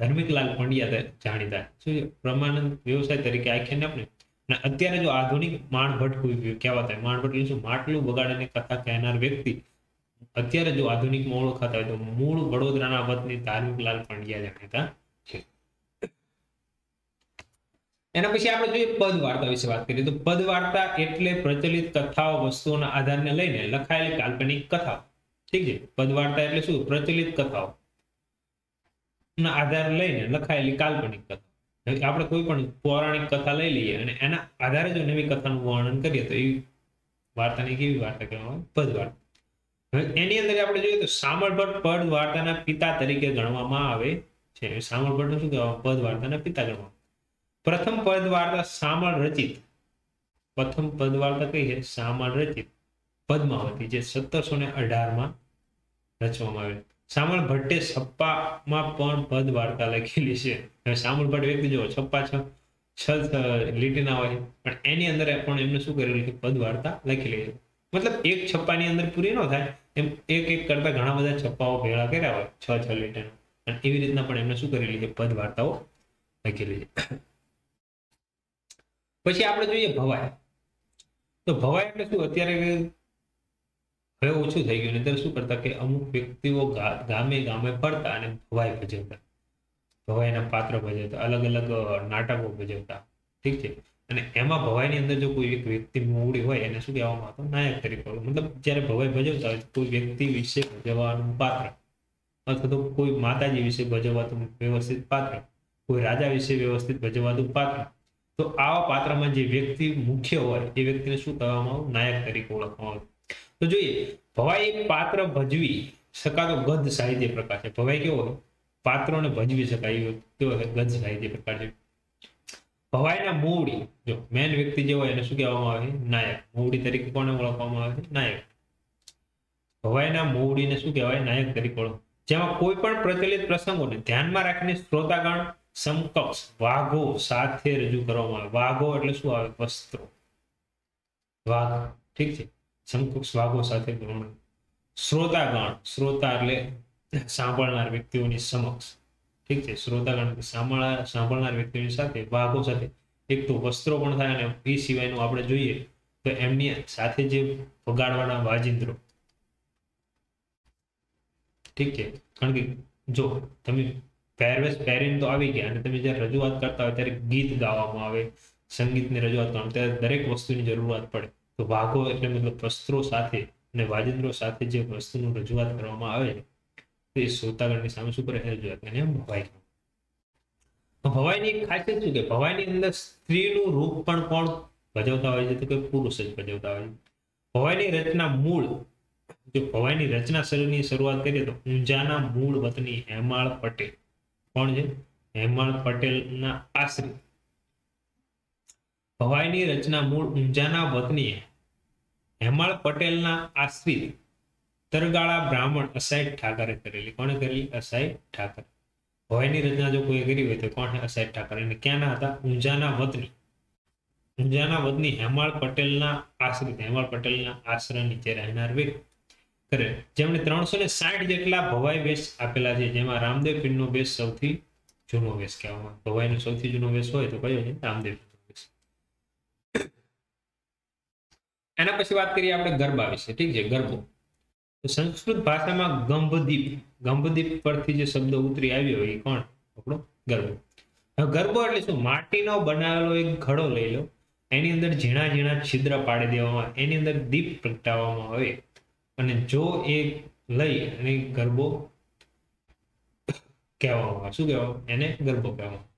ધર્મિકલાલ પંડ્યા જાણીતા. શું પ્રેમાનંદ વ્યવસાય તરીકે આખ્યાનને અપનાવે. અને અત્યારે જો આધુનિક માણભટ્ટ કોઈ કહેવાતા, માણભટ્ટ એટલે શું? માટલું વગાડીને કથા કહેનાર વ્યક્તિ અત્યારે જો આધુનિકમાં ઓળખાતા હોય તો મૂળ વડોદરાના વતની ધાર્મિકલાલ પંડ્યા જાણીતા છે. એના પછી આપણે જોઈએ પદ વાર્તા વિશે વાત કરીએ તો પદ વાર્તા એટલે પ્રચલિત કથાઓ વસ્તુઓના આધારને લઈને લખાયેલી કાલ્પનિક કથાઓ. ઠીક છે, પદ વાર્તા એટલે શું? પ્રચલિત કથાઓ ના આધાર લઈને લખાયેલી કાલ્પનિક કથા. આપણે કોઈ પણ પૌરાણિક કથા લઈ લઈએ અને એના આધારે જો નવી કથાનું વર્ણન કરીએ તો એ વાર્તાની કેવી વાર્તા કહેવામાં આવે? પદ વાર્તા. એની અંદર આપણે જોઈએ તો સામળભટ્ટ પદ વાર્તાના પિતા તરીકે ગણવામાં આવે છે. સામળભટ્ટ શું કહેવાય? પદ વાર્તાના પિતા ગણવામાં. પ્રથમ પદ વાર્તા સામળ રચિત. પ્રથમ પદ વાર્તા કઈ છે? સામળ રચિત પદ્માવતી, જે 1718 રચવામાં આવી. સામળ ભટ્ટે છપ્પામાં પણ પદ વાર્તા લખેલી છે. સામળ ભટ્ટ વ્યક્તિ જો છપ્પા છ લીટીના હોય પણ એની અંદર પણ એમને શું કરેલું કે પદ વાર્તા લખેલી છે. મતલબ એક છપ્પાની અંદર પૂરી ન થાય એમ એક એક કરતા ઘણા બધા છપ્પાઓ ભેળા કર્યા હોય 6 લીટીના, અને એવી રીતના પણ એમને શું કરેલી છે? પદ વાર્તાઓ લખેલી છે. પછી આપણે જોઈએ ભવાઈ. તો ભવાઈ એટલે શું? અત્યારે હવે ઓછું થઈ ગયું. નહીંતર શું કરતા કે અમુક વ્યક્તિઓ ગામે ગામે ફરતા અને ભવાઈ ભજવતા, ભવાઈના પાત્ર ભજવતા, અલગ અલગ નાટકો ભજવતા. ઠીક છે. અને એમાં ભવાઈની અંદર જો કોઈ એક વ્યક્તિ મોવડી હોય એને શું કહેવામાં આવતું? નાયક તરીકે. મતલબ જ્યારે ભવાઈ ભજવતા હોય કોઈ વ્યક્તિ વિશે ભજવવાનું પાત્ર, અથવા તો કોઈ માતાજી વિશે ભજવાતું વ્યવસ્થિત પાત્ર, કોઈ રાજા વિશે વ્યવસ્થિત ભજવાતું પાત્ર, તો આવા પાત્રમાં જે વ્યક્તિ મુખ્ય હોય એ વ્યક્તિને શું કહેવામાં આવે? નાયક તરીકે ઓળખવામાં આવે. તો જોઈએ, ભવાઈ એક પાત્ર ભજવી શકાતો ગદ્ય સાહિત્ય પ્રકાર છે. ભવાઈ કેવો હોય? પાત્રોને ભજવી શકાય કેવો ગદ્ય સાહિત્ય પ્રકાર છે. ભવાઈના મોવડી, જો મેન વ્યક્તિ જે હોય એને શું કહેવામાં આવે? નાયક. મોવડી તરીકે કોને ઓળખવામાં આવે? નાયક. ભવાઈના મોવડીને શું કહેવાય? નાયક તરીકે ઓળખ. જેમાં કોઈ પણ પ્રચલિત પ્રસંગોને ધ્યાનમાં રાખીને શ્રોતાગણ સમકક્ષ વાઘો સાથે રજૂ કરવામાં આવે. વાઘો એટલે શું આવે? વસ્ત્રો. વાઘ. ઠીક છે. સમકક્ષ વાઘો સાથે શ્રોતાગણ, શ્રોતા એટલે સાંભળનાર વ્યક્તિઓની સમક્ષ. ઠીક છે. શ્રોતાગણ સાંભળનાર વ્યક્તિઓની સાથે વાઘો સાથે એક તો વસ્ત્રો પણ થાય, અને એ સિવાયનું આપણે જોઈએ તો એમની સાથે જે વગાડવાના વાજિંત્રો. ઠીક છે. કારણ કે જો તમે પહેરવેશ પહેરીને તો આવી ગયા, અને તમે જ્યારે રજૂઆત કરતા હોય ત્યારે ગીત ગાવામાં આવે, સંગીતની રજૂઆત કરવામાં ત્યારે દરેક વસ્તુની જરૂરિયાત પડે. તો વાઘો એટલે મતલબ વસ્ત્રો સાથે અને વાજિંત્રો સાથે જે વસ્તુનું રજૂઆત કરવામાં આવે તો એ શ્રોતાગણની સામે શું કરે? રજૂઆત. એને ભવાઈ. ભવાઈની એક ખાસિયત શું કે ભવાઈની અંદર સ્ત્રીનું રૂપ પણ કોણ ભજવતા હોય છે? તો કે પુરુષ જ ભજવતા હોય છે. ભવાઈની રચના મૂળ, જો ભવાઈની રચના શરૂઆત કરીએ તો ઊંઝાના મૂળ વતની હેમાળ પટેલ. કોણ છે? હેમાળ પટેલના આશ્રિત. ભવાઈની રચના મૂળ ઊંઝાના વતની હેમાળ પટેલના આશ્રિત તરગાળા બ્રાહ્મણ અસાઈડ ઠાકરે કરેલી. કોણે કરેલી? અસાઈડ ઠાકર. ભવાઈની રચના જો કોઈ કરી હોય તો કોણ? અસાઈડ ઠાકર. અને ક્યાંના હતા? ઊંઝાના વતની. ઊંઝાના વતની હેમાળ પટેલના આશ્રિત, હેમાળ પટેલના આશ્રય નીચે રહેનાર વ્યક્તિ કરે, જેમણે 360 જેટલા ભવાઈ વેશ આપેલા છે. જેમાં રામદેવ પીરનો વેશ સૌથી જૂનો વેશ કહેવામાં. ભવાઈનો સૌથી જૂનો વેશ હોય તો કયો છે? રામદેવ. એના પછી વાત કરીએ આપણે ગરબા વિશે. ઠીક છે. ગરબો સંસ્કૃત ભાષામાં ગંભદીપ, ગંભદીપ પરથી જે શબ્દ ઉતરી આવ્યો એ કોણ? આપણો ગરબો. હવે ગરબો એટલે શું? માટીનો બનાવેલો એક ઘડો લઈ લો, એની અંદર ઝીણા ઝીણા છિદ્ર પાડી દેવામાં, એની અંદર દીપ પ્રગટાવવામાં આવે, અને જો એ લઈ અને ગરબો કહેવામાં. શું કહેવામાં? એને ગરબો કહેવામાં.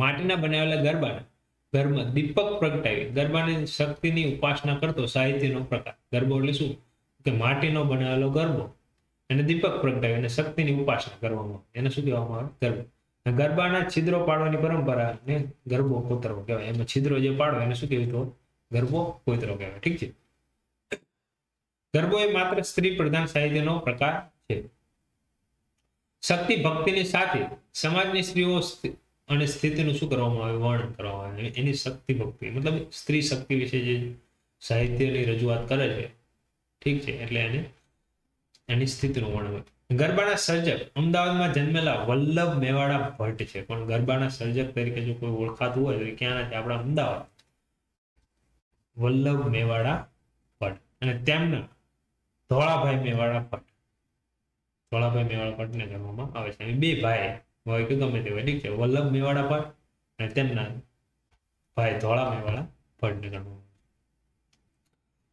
માટીના બનાવેલા ગરબાના ઘરમાં દીપક પ્રગટાવી ગરબાની શક્તિની ઉપાસના કરતો સાહિત્યનો પ્રકાર. ગરબો એટલે શું? કે માટીનો બનાવેલો ગરબો અને દીપક પ્રગટાવી અને શક્તિની ઉપાસના કરવામાં આવે, એને શું કહેવામાં આવે? ગરબો. ગરબાના છિદ્રો પાડવાની પરંપરા ને ગરબો કોતરવો કહેવાય. એમાં છિદ્રો જે પાડો એને શું કહેવાય? તો ગરબો કોતરવો કહેવાય. ઠીક છે. ગરબો એ માત્ર સ્ત્રી પ્રધાન સાહિત્યનો પ્રકાર છે. શક્તિ ભક્તિની સાથે સમાજની સ્ત્રીઓ અને સ્થિતિનું શું કરવામાં આવે? વર્ણન કરવામાં આવે. એની શક્તિ ભક્તિ મતલબ સ્ત્રી શક્તિ વિશે જે સાહિત્યની રજૂઆત કરે છે. ઠીક છે. એટલે એને એની સ્થિતિનું વર્ણન. ગરબાના સર્જક અમદાવાદમાં જન્મેલા વલ્લભ મેવાડા ભટ્ટ છે. પણ ગરબાના સર્જક તરીકે જો કોઈ ઓળખાતું હોય તો ક્યાંના છે? આપણા અમદાવાદ. વલ્લભ મેવાડા ભટ્ટ. અને તેમના ધોળાભાઈ મેવાડા ભટ્ટ. ધોળાભાઈ મેવાડા ભટ્ટને કહેવામાં આવે છે. બે ભાઈ હોય કે ગમે તે હોય. ઠીક છે. વલ્લભ મેવાડા ભટ્ટ અને તેમના ભાઈ ધોળા મેવાડા ભટ્ટને ગણવામાં.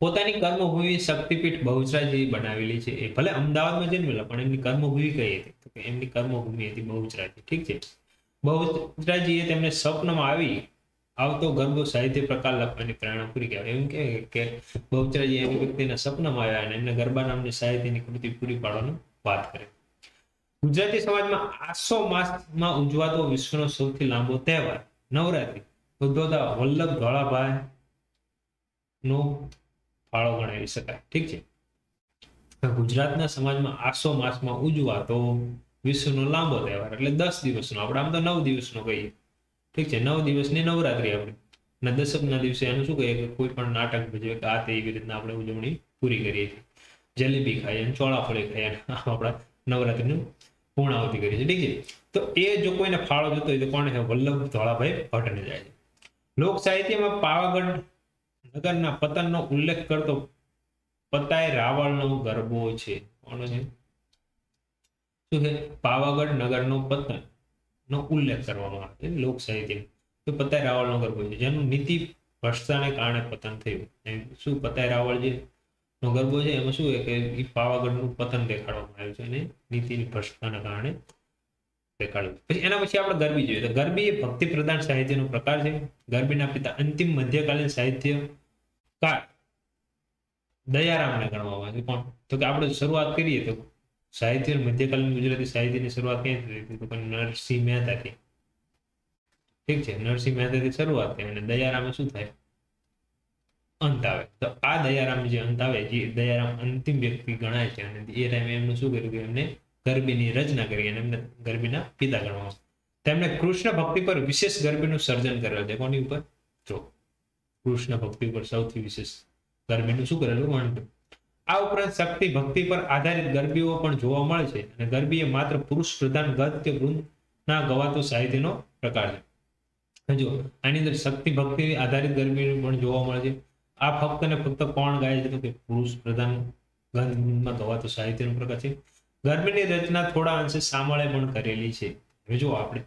પોતાની કર્મભૂમિ શક્તિપીઠ બહુચરાજી બનાવેલી છે. એ ભલે અમદાવાદમાં જન્મેલા પણ એમની કર્મભૂમિ કઈ હતી? તો એમની કર્મભૂમિ હતી બહુચરાજી. ઠીક છે. બહુચરાજીએ તેમને સ્વપ્નમાં આવતો ગરબો સાહિત્ય પ્રકાર લખવાની પ્રેરણા પૂરી કહેવાય. એમ કે બહુચરાજી એવી વ્યક્તિના સપનામાં આવ્યા અને એમને ગરબા નામની સાહિત્યની કૃતિ પૂરી પાડવાની વાત કરે. ગુજરાતી સમાજમાં આસો માસમાં ઉજવાતો વિશ્વનો સૌથી લાંબો તહેવાર નવરાત્રી ઉદ્ભવતા વલ્લભ ધોળાભાઈ નો ફાળો ગણાવી શકાય. ઠીક છે. ગુજરાતના સમાજમાં આસો માસમાં ઉજવાતો વિશ્વનો લાંબો તહેવાર એટલે 10 દિવસનો. આપણે આમ તો 9 દિવસનો કહીએ. ઠીક છે. 9 દિવસની નવરાત્રી આપણે, અને દશકના દિવસે એનું શું કહીએ? કે કોઈ પણ નાટક ભજવે કે આ તે એવી રીતના આપણે ઉજવણી પૂરી કરીએ છીએ. જલેબી ખાઈએ અને ચોળાફળી ખાઈએ, આપણા નવરાત્રીનું પૂર્ણાવતી કરી છે. ઠીક છે. તો એ જો કોઈને ફાળો જતો હોય તો કોણ છે? વલ્લભ ધોળાભાઈ ભટ્ટને જાય છે. લોક સાહિત્યમાં પાવાગઢ નગરના પતનનો ઉલ્લેખ કરતો પતાય રાવળનો ગરબો છે. કોનો છે? શું છે? પાવાગઢ નગરનો પતન નો ઉલ્લેખ કરવામાં આવે છે લોક સાહિત્ય. તો પતાય રાવળનો ગરબો છે જેનું નીતિ ભ્રષ્ટતાને કારણે પતન થયું. શું પતાય રાવળ જે નો ગરબો છે એમાં શું કે એ પાવાગઢનું પતન દેખાડવામાં આવ્યું છે અને નીતિની ભ્રષ્ટતાના કારણે દેખાડ્યું. પછી એના પછી આપણે ગરબી જોઈએ. તો ગરબી એ ભક્તિ પ્રધાન સાહિત્યનો પ્રકાર છે. ગરબીના પિતા અંતિમ મધ્યકાલીન સાહિત્યકાર દયારામને ગણવામાં આવે છે. કોણ? તો કે આપણે શરૂઆત કરીએ તો સાહિત્ય મધ્યકાલીન ગુજરાતી સાહિત્યની શરૂઆત ક્યાંથી થઈ? તો નરસિંહ મહેતાથી. ઠીક છે, નરસિંહ મહેતાથી શરૂઆત થઈ અને દયારામે શું થાય? અંત આવે. તો આ દયારામ જે અંત આવે, જે દયારામ અંતિમ વ્યક્તિ ગણાય છે અને એ ટાઈમે એમનું શું કર્યું કે એમને ગરબીની રચના કરી અને એમને ગરબીના પિતા ગણવામાં. તેમણે કૃષ્ણ ભક્તિ પર વિશેષ ગરબીનું સર્જન કરેલ છે. કોની ઉપર? જો કૃષ્ણ ભક્તિ પર સૌથી વિશેષ ગરબીનું શું કરેલું? વર્ણન. આ ઉપરાંત શક્તિ ભક્તિ પર આધારિત ગરબીઓ પણ જોવા મળે છે અને ગરબી એ માત્ર પુરુષ પ્રધાન ગદ્ય વૃંદના ગવાતો સાહિત્યનો પ્રકાર છે. જો આની અંદર શક્તિ ભક્તિ આધારિત ગરબી પણ જોવા મળે છે. આ ફક્ત ને ફક્ત કોણ ગાય છે? તો કે પુરુષ પ્રધાન ગદ્યમાં ગવાતો સાહિત્યનો પ્રકાર છે. ગરબીની રચના થોડા અંશે સામળે પણ કરેલી છે. હવે જો આપણે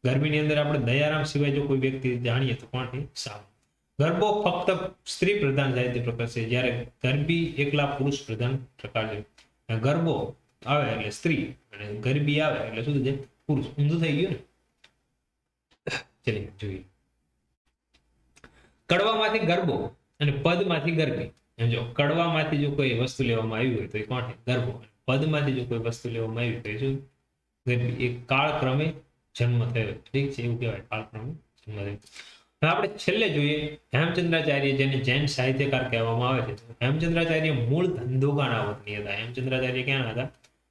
ગરબીની અંદર આપણે દયારામ સિવાય જો કોઈ વ્યક્તિ જાણીએ તો કોણ છે? સામળ. ગરબો ફક્ત સ્ત્રી પ્રધાન સાહિત્ય પ્રકાર છે જ્યારે ગરબી એકલા પુરુષ પ્રધાન પ્રકાર છે. ગરબો આવે એટલે સ્ત્રી અને ગરબી આવે એટલે શું છે? પુરુષ. ઊંધું થઈ ગયું ને? ચલીએ જોઈએ. કડવામાંથી ગરબો અને પદમાંથી ગરબી. જો કડવામાંથી જો કોઈ વસ્તુ લેવામાં આવી હોય તો એ કોણ છે? ગરબો. પદમાંથી જો કોઈ વસ્તુ લેવામાં આવી તો એ શું? ગરબી. એક કાળક્રમે જન્મ થયો. ઠીક છે, એવું કહેવાય, કાળક્રમે જન્મ થયો. આપણે છેલ્લે જોઈએ હેમચંદ્રાચાર્ય, જેને જૈન સાહિત્યકાર કહેવામાં આવે છે. હેમચંદ્રાચાર્ય મૂળ ધંધુકાના વતની હતા. હેમચંદ્રાચાર્ય ક્યાં હતા?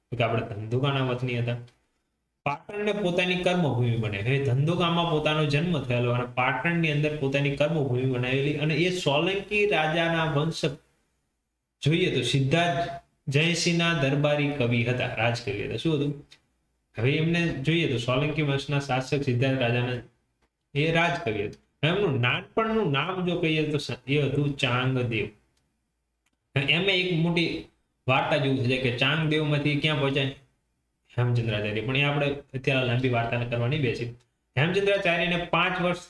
તો કે આપણે ધંધુકાના વતની હતા. પાટણને પોતાની કર્મભૂમિ બને. હવે ધંધુકામાં પોતાનો જન્મ થયેલો અને પાટણની અંદર પોતાની કર્મભૂમિ બનાવેલી અને એ સોલંકી રાજાના વંશ જોઈએ તો સિદ્ધાર્થ જયસિંહના દરબારી કવિ હતા, રાજકવિ હતા. શું હતું? હવે એમને જોઈએ તો સોલંકી વંશના શાસક સિદ્ધાર્થ રાજાના એ રાજકવિ હતું. એમનું નાનપણનું નામ જો કહીએ તો એ હતું ચાંગદેવ. એમાં એક મોટી વાર્તા જેવું છે કે ચાંગદેવમાંથી ક્યાં પહોંચાય? હેમચંદ્રાચાર્ય. પણ એ આપણે અત્યારે લાંબી વાર્તાને કરવાની બેસી. હેમચંદ્રાચાર્યને 5 વર્ષ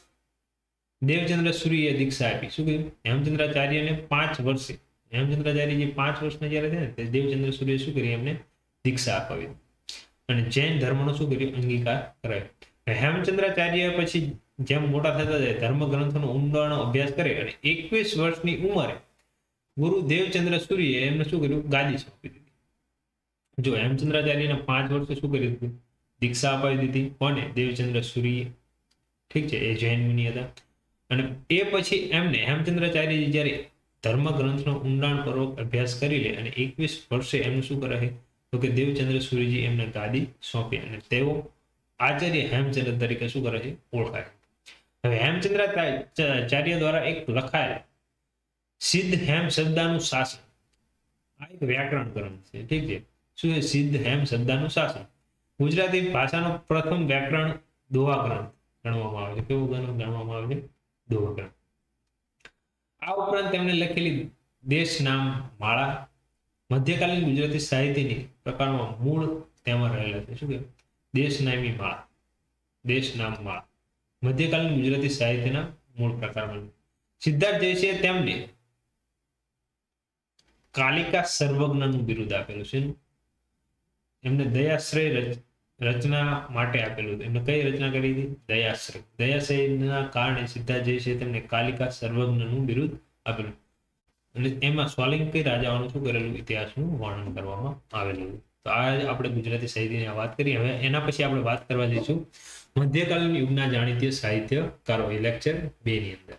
દેવચંદ્ર સૂર્યએ દીક્ષા આપી. શું કહ્યું? હેમચંદ્રાચાર્યને 5 વર્ષે, હેમચંદ્રાચાર્ય જે 5 વર્ષના જયારે થયા ને દેવચંદ્ર સૂર્યએ શું કરી? એમને દીક્ષા અપાવી અને જૈન ધર્મનો શું કર્યું? અંગીકાર કરાયો. હેમચંદ્રાચાર્ય પછી જેમ મોટા થતા જાય ધર્મ ગ્રંથોનો ઊંડાણો અભ્યાસ કરે અને 21 વર્ષની ઉંમરે ગુરુ દેવચંદ્ર સૂર્યએ એમને શું કર્યું? ગાદી સોંપી દીધી. જો હેમચંદ્રાચાર્યને 5 વર્ષે શું કર્યું હતું? દીક્ષા અપાવી દીધી. કોને? દેવચંદ્ર સૂર્ય. ઠીક છે, એ જૈન મુનિ હતા. અને એ પછી એમને હેમચંદ્રાચાર્ય જયારે ધર્મ ગ્રંથનો ઊંડાણપૂર્વક અભ્યાસ કરી લે અને 21 વર્ષે એમનું શું કરે છે? તો કે દેવચંદ્ર સૂર્યજી એમને ગાદી સોંપી અને તેઓ આચાર્ય હેમચંદ્ર તરીકે શું કરે છે? ઓળખાય. હવે હેમચંદ્રાચાર્ય દ્વારા એક લખાયેલ સિદ્ધ હેમ શબ્દાનું શાસન, આ એક વ્યાકરણ ગ્રંથ છે. ઠીક છે, શું છે? સિદ્ધ હેમ શબ્દાનું શાસન ગુજરાતી ભાષાનો પ્રથમ વ્યાકરણ દોહા ગ્રંથ ગણવામાં આવે છે. કેવું ગણવામાં આવે છે? દોહા ગ્રંથ. આ ઉપરાંત તેમણે લખેલી દેશ નામ માળા મધ્યકાલીન ગુજરાતી સાહિત્યની પ્રકારમાં મૂળ તેમાં રહેલા છે. શું કે દેશ નામી માળા, દેશ નામ માળા મધ્યકાલીન ગુજરાતી સાહિત્યના મૂળ પ્રકારમાં. સિદ્ધાર્થ જયસિંહે તેમને કાલિકા સર્વજ્ઞનું બિરુદ આપેલું છે. એમને દયાશ્રય રચના માટે આપેલું. એમને કઈ રચના કરી હતી? દયાશ્રય. દયાશ્રયના કારણે સિદ્ધાર્થ જયસિંહે તેમને કાલિકા સર્વજ્ઞનું બિરુદ આપેલું અને એમાં સોલંકી રાજાઓનું શું કરેલું? ઇતિહાસનું વર્ણન કરવામાં આવેલું. તો આ આપણે ગુજરાતી સાહિત્યની વાત કરી. હવે એના પછી આપણે વાત કરવા જઈશું મધ્યકાલીન યુગના જાણીતા સાહિત્યકારો, લેક્ચર 2 ની અંદર.